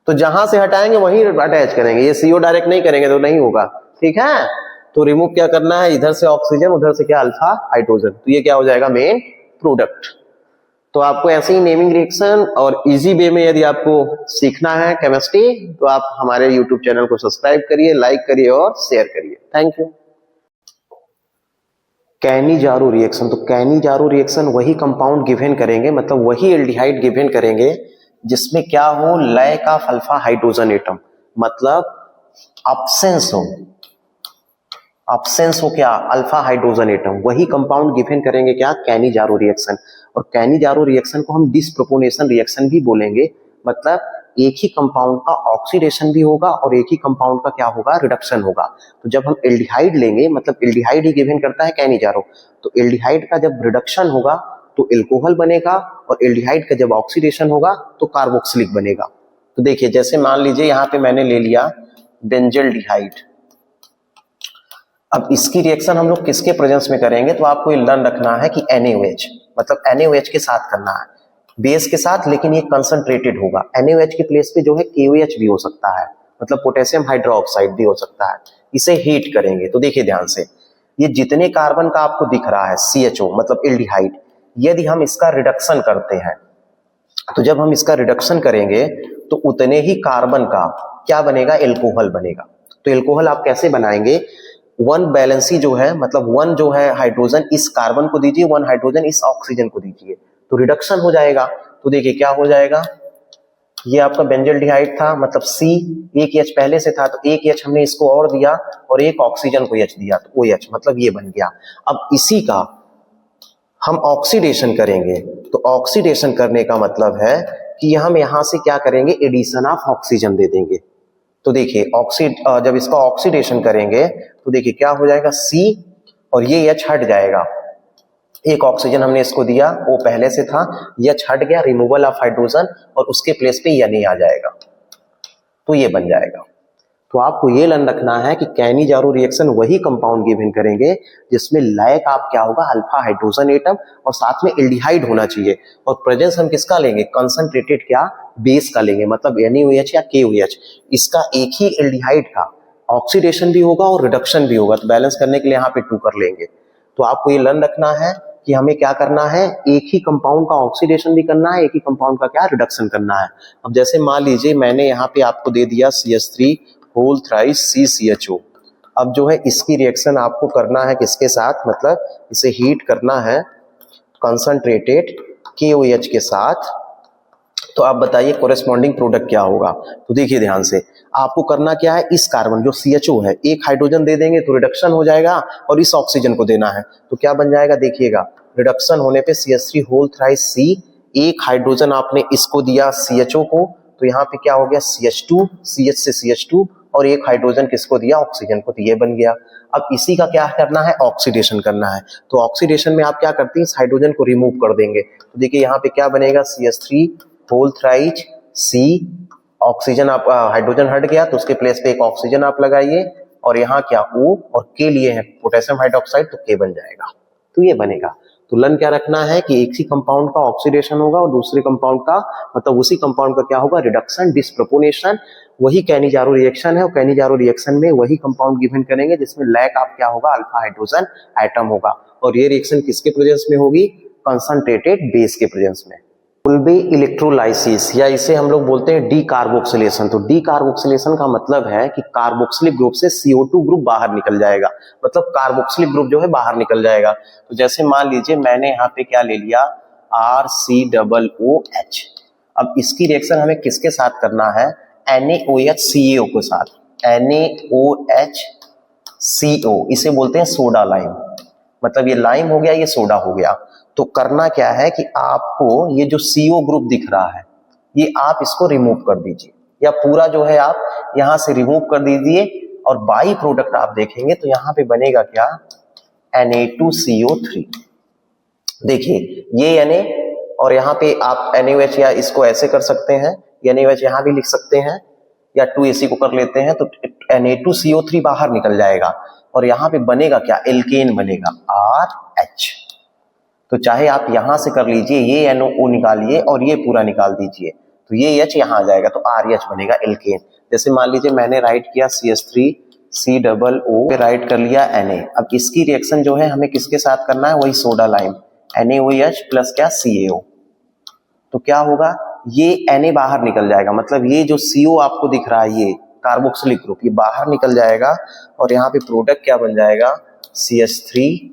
तो जहां से हटाएंगे वहीं अटैच करेंगे, ये CO डायरेक्ट नहीं करेंगे तो नहीं होगा, ठीक है। तो रिमूव क्या करना है, इधर से ऑक्सीजन उधर से क्या अल्फा हाइड्रोजन, तो ये क्या हो जाएगा मेन प्रोडक्ट। तो आपको ऐसे ही नेमिंग रिएक्शन और इजी वे में यदि आपको सीखना है केमिस्ट्री तो आप हमारे यूट्यूब चैनल को सब्सक्राइब करिए, लाइक करिए और शेयर करिए। Thank you. कैनी-जारो रिएक्शन, तो कैनी-जारो रिएक्शन वही कंपाउंड गिवन करेंगे, मतलब वही एल्डिहाइड गिवन करेंगे जिसमें क्या हो, lack of alpha hydrogen atom, मतलब अब्सेंस हो क्या अल्फा हाइड्रोजन एटम, वही कंपाउंड गिवन करेंगे क्या, कैनी-जारो रिएक्शन। और कैनी-जारो रिएक्शन को हम डिस्प्रोपोर्शनल रिएक्शन भी बोलेंगे, मतलब एक ही कंपाउंड का ऑक्सीडेशन भी होगा और एक ही कंपाउंड का क्या होगा, रिडक्शन होगा। तो जब हम एल्डिहाइड लेंगे, मतलब एल्डिहाइड ही गिवन करता है कैनी-जारो, तो एल्डिहाइड का जब रिडक्शन होगा तो एल्कोहल बनेगा और एल्डिहाइड का जब ऑक्सीडेशन होगा तो कार्बोक्सिलिक बनेगा। तो देखिए जैसे मान लीजिए यहाँ पे मैंने ले लिया बेंजल्डिहाइड, अब इसकी रिएक्शन हम लोग किसके प्रेजेंस में करेंगे, तो आपको ये लर्न रखना है कि NaOH, मतलब NaOH के साथ करना है, बेस के साथ, लेकिन ये कंसंट्रेटेड होगा। NaOH के प्लेस पे जो है KOH भी हो सकता है, मतलब पोटेशियम हाइड्रोक्साइड भी हो सकता है। इसे हीट करेंगे तो देखिए ध्यान से, ये जितने कार्बन का आपको दिख रहा है CHO मतलब एल्डिहाइड, यदि हम इसका रिडक्शन करते हैं तो जब हम इसका रिडक्शन करेंगे तो उतने ही कार्बन का क्या बनेगा, एल्कोहल बनेगा। तो एल्कोहल आप कैसे बनाएंगे, 1 बैलेंसी जो है, मतलब 1 जो है हाइड्रोजन इस कार्बन को दीजिए, 1 हाइड्रोजन इस ऑक्सीजन को दीजिए, तो रिडक्शन हो जाएगा। तो देखिए क्या हो जाएगा, ये आपका बेंजल्डिहाइड था, मतलब C, एक H पहले से था तो एक H हमने इसको और दिया और एक ऑक्सीजन को H दिया तो OH, मतलब ये बन गया। अब इसी का हम ऑक्सीडेशन करेंगे, तो ऑक्सीडेशन करने का मतलब है कि हम यहां से क्या करेंगे, एडिशन ऑफ ऑक्सीजन दे देंगे। तो देखिए जब इसका ऑक्सीडेशन करेंगे तो देखिए क्या हो जाएगा, C और ये H हट जाएगा, एक ऑक्सीजन हमने इसको दिया, वो पहले से था, H हट गया, रिमूवल ऑफ हाइड्रोजन, और उसके प्लेस पे Na आ जाएगा, तो ये बन जाएगा। तो आपको ये लर्न रखना है कि कैनिजारो रिएक्शन वही कंपाउंड गिवन करेंगे जिसमें लायक आप क्या होगा अल्फा हाइड्रोजन एटम और साथ में एल्डिहाइड होना चाहिए। और प्रेजेंस हम किसका लेंगे, कंसंट्रेटेड क्या बेस का लेंगे, मतलब NaOH या KOH। इसका एक ही एल्डिहाइड का ऑक्सीडेशन भी होगा और रिडक्शन भी होगा, तो बैलेंस करने के लिए यहाँ पे 2 कर लेंगे। तो आपको ये लर्न रखना है कि हमें क्या करना है, एक ही कंपाउंड का ऑक्सीडेशन भी करना है, एक ही कंपाउंड का क्या रिडक्शन करना है। अब जैसे मान लीजिए मैंने यहाँ पे आपको दे दिया CH3 होल थ्राइस CCHO। अब जो है इसकी रिएक्शन आपको करना है किसके साथ, मतलब इसे हीट करना है कंसंट्रेटेड KOH के साथ। तो आप बताइए कोरेस्पॉन्डिंग प्रोडक्ट क्या होगा। तो देखिए ध्यान से, आपको करना क्या है, इस कार्बन जो CHO है एक हाइड्रोजन दे देंगे तो रिडक्शन हो जाएगा और इस ऑक्सीजन को देना है तो क्या बन जाएगा, देखिएगा रिडक्शन होने पे CH3 होल थ्राइस C, एक हाइड्रोजन आपने इसको दिया CHO को, तो यहाँ पे क्या हो गया CH2, CH से CH2 और एक हाइड्रोजन किसको दिया, ऑक्सीजन को, तो ये बन गया। अब इसी का क्या करना है, ऑक्सीडेशन करना है। तो ऑक्सीडेशन में आप क्या करते हैं, इस हाइड्रोजन को रिमूव कर देंगे। तो देखिए यहाँ पे क्या बनेगा, CH3 whole thrice C, oxygen आप हाइड्रोजन हट गया तो उसके प्लेस पे एक ऑक्सीजन आप लगाइए और यहाँ क्या O और K लिए है पोटेशियम हाइड्रोक्साइड, तो K बन जाएगा। तो ये बनेगा। तो लन क्या रखना है कि एक ही कंपाउंड का ऑक्सीडेशन होगा और दूसरे कंपाउंड का, मतलब उसी कंपाउंड का क्या होगा, रिडक्शन डिस्प्रोपोर्शनल। वही कैनिजारो रिएक्शन है और कैनिजारो रिएक्शन में वही कंपाउंड गिवन करेंगे जिसमें लैक आप क्या होगा, अल्फा हाइड्रोजन एटम होगा। और ये रिएक्शन किसके प्रेजेंस में होगी, कंसंट्रेटेड बेस के प्रेजेंस में। विल बी इलेक्ट्रोलाइसिस या इसे हम लोग बोलते हैं डीकार्बोक्सिलेशन। तो डीकार्बोक्सिलेशन का मतलब है कि कार्बोक्सिलिक ग्रुप से CO2 ग्रुप बाहर निकल जाएगा, मतलब कार्बोक्सिलिक ग्रुप जो है बाहर निकल जाएगा। तो जैसे मान लीजिए मैंने यहाँ पे क्या ले लिया, RCOOH। अब इसकी रिएक्शन हमें किसके साथ करना है, NaOH के साथ, NaOHCO, इसे बोलते हैं सोडा लाइम, मतलब ये लाइम हो गया, ये सोडा हो गया। तो करना क्या है कि आपको ये जो CO ग्रुप दिख रहा है ये आप इसको रिमूव कर दीजिए, या पूरा जो है आप यहां से रिमूव कर दीजिए और बाई प्रोडक्ट आप देखेंगे तो यहां पे बनेगा क्या, Na2CO3। देखिए ये Na और यहाँ पे आप NaOH या इसको ऐसे कर सकते हैं, NaOH यहां भी लिख सकते हैं या 2AC को कर लेते हैं, तो Na2CO3 बाहर निकल जाएगा और यहाँ पे बनेगा क्या, एल्केन बनेगा RH। तो चाहे आप यहां से कर लीजिए, ये NO निकालिए और ये पूरा निकाल दीजिए, तो ये H यहां आ जाएगा तो RH बनेगा एल्केन। जैसे मान लीजिए मैंने राइट किया CH3 COO पे राइट कर लिया Na। अब इसकी रिएक्शन जो है हमें किसके साथ करना है, वही सोडा लाइम, NaOH प्लस क्या CaO। तो क्या होगा, ये Na बाहर निकल जाएगा, मतलब ये जो CO आपको दिख रहा है ये कार्बोक्सिलिक ग्रुप, ये बाहर निकल जाएगा और यहाँ पे प्रोडक्ट क्या बन जाएगा, CH3।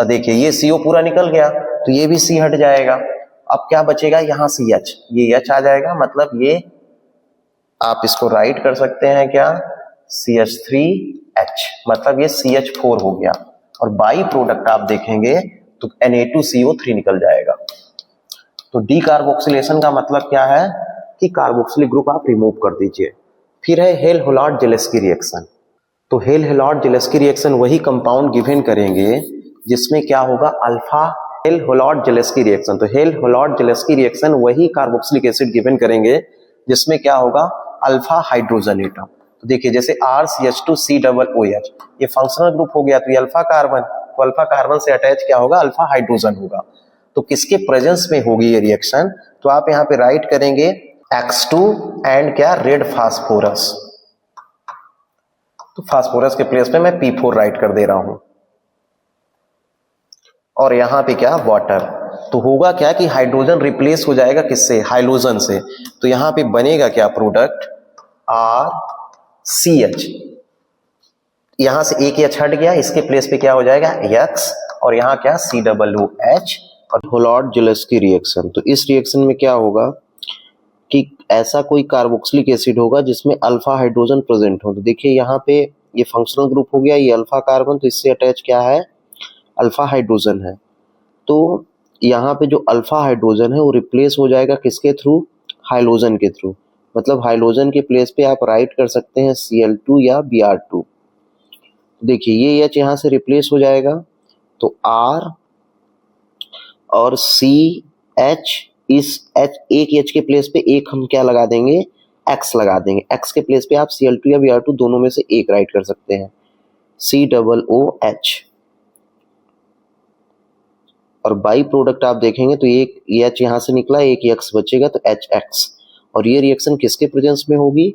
देखिए ये CO पूरा निकल गया तो ये भी C हट जाएगा। अब क्या बचेगा, यहाँ से H, ये H आ जाएगा, मतलब ये आप इसको राइट कर सकते हैं क्या, CH3H, मतलब ये CH4 हो गया और बाई प्रोडक्ट आप देखेंगे तो Na2CO3 निकल जाएगा। तो डीकार्बोक्सिलेशन का मतलब क्या है कि कार्बोक्सिलिक ग्रुप आप रिमूव कर दीजिए। फिर है हेल-होलार्ड-जेलेस्की रिएक्शन। तो हेल-होलार्ड-जेलेस्की रिएक्शन वही कंपाउंड गिवन करेंगे जिसमें क्या होगा, अल्फा हेल-होलार्ड-जेलेस्की रिएक्शन। तो हेल-होलार्ड-जेलेस्की रिएक्शन वही कार्बोक्सिलिक एसिड गिवन करेंगे जिसमें क्या होगा, अल्फा हाइड्रोजन एटम। तो देखिए जैसे RCH2COOH, ये फंक्शनल ग्रुप हो गया तो ये अल्फा कार्बन, तो अल्फा कार्बन से अटैच क्या होगा, अल्फा हाइड्रोजन होगा। तो किसके प्रेजेंस में होगी ये रिएक्शन, तो आप यहाँ पे राइट करेंगे X2 एंड क्या, रेड फास्फोरस। तो फास्फोरस के प्लेस पे मैं P4 राइट कर दे रहा हूं और यहां पे क्या, वाटर। तो होगा क्या कि हाइड्रोजन रिप्लेस हो जाएगा किससे, हाइलोजन से। तो यहां पे बनेगा क्या, प्रोडक्ट RCH। यहां से एक H हट गया, इसके प्लेस पे क्या हो जाएगा, X, और यहां क्या, COOH और होलार्ड-जेलेस्की रिएक्शन। तो इस रिएक्शन में क्या होगा कि ऐसा कोई कार्बोक्सिलिक एसिड होगा जिसमें अल्फा हाइड्रोजन प्रेजेंट हो। तो देखिए यहाँ पे ये फंक्शनल ग्रुप हो गया, ये अल्फा कार्बन, तो इससे अटैच क्या है, अल्फा हाइड्रोजन है। तो यहाँ पे जो अल्फा हाइड्रोजन है वो रिप्लेस हो जाएगा किसके थ्रू, हाइलोजन के थ्रू। मतलब हाइलोजन के प्लेस पे आप राइट कर सकते हैं Cl2 या Br2। देखिए ये H यहाँ से रिप्लेस हो जाएगा तो R और CH, इस H, एक H के प्लेस पे एक हम क्या लगा देंगे, एक्स लगा देंगे, एक्स के प्लेस पे आप Cl2 या Br2 दोनों में से एक राइट कर सकते हैं, COOH। और बाई प्रोडक्ट आप देखेंगे तो एक H यहाँ से निकला, एक X बचेगा तो HX। और ये रिएक्शन किसके प्रेजेंस में होगी?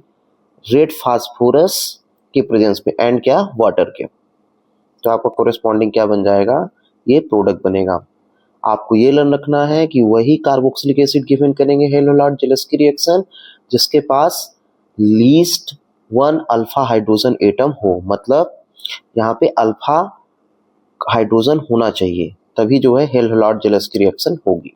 रेड फास्फोरस के प्रेजेंस में, एंड क्या? वाटर के। तो आपका कोरेस्पॉन्डिंग क्या बन जाएगा? ये प्रोडक्ट बनेगा। आपको ये लर्न रखना है कि वही कार्बोक्सिलिक एसिड गिवन करेंगे हेलोलार्ड-जेलेस्की रिएक्शन जिसके पास लीस्ट 1 अल्फा हाइड्रोजन एटम हो, मतलब यहाँ पे अल्फा हाइड्रोजन होना चाहिए, तभी जो है हेलोलार्ड-जेलेस्की रिएक्शन होगी।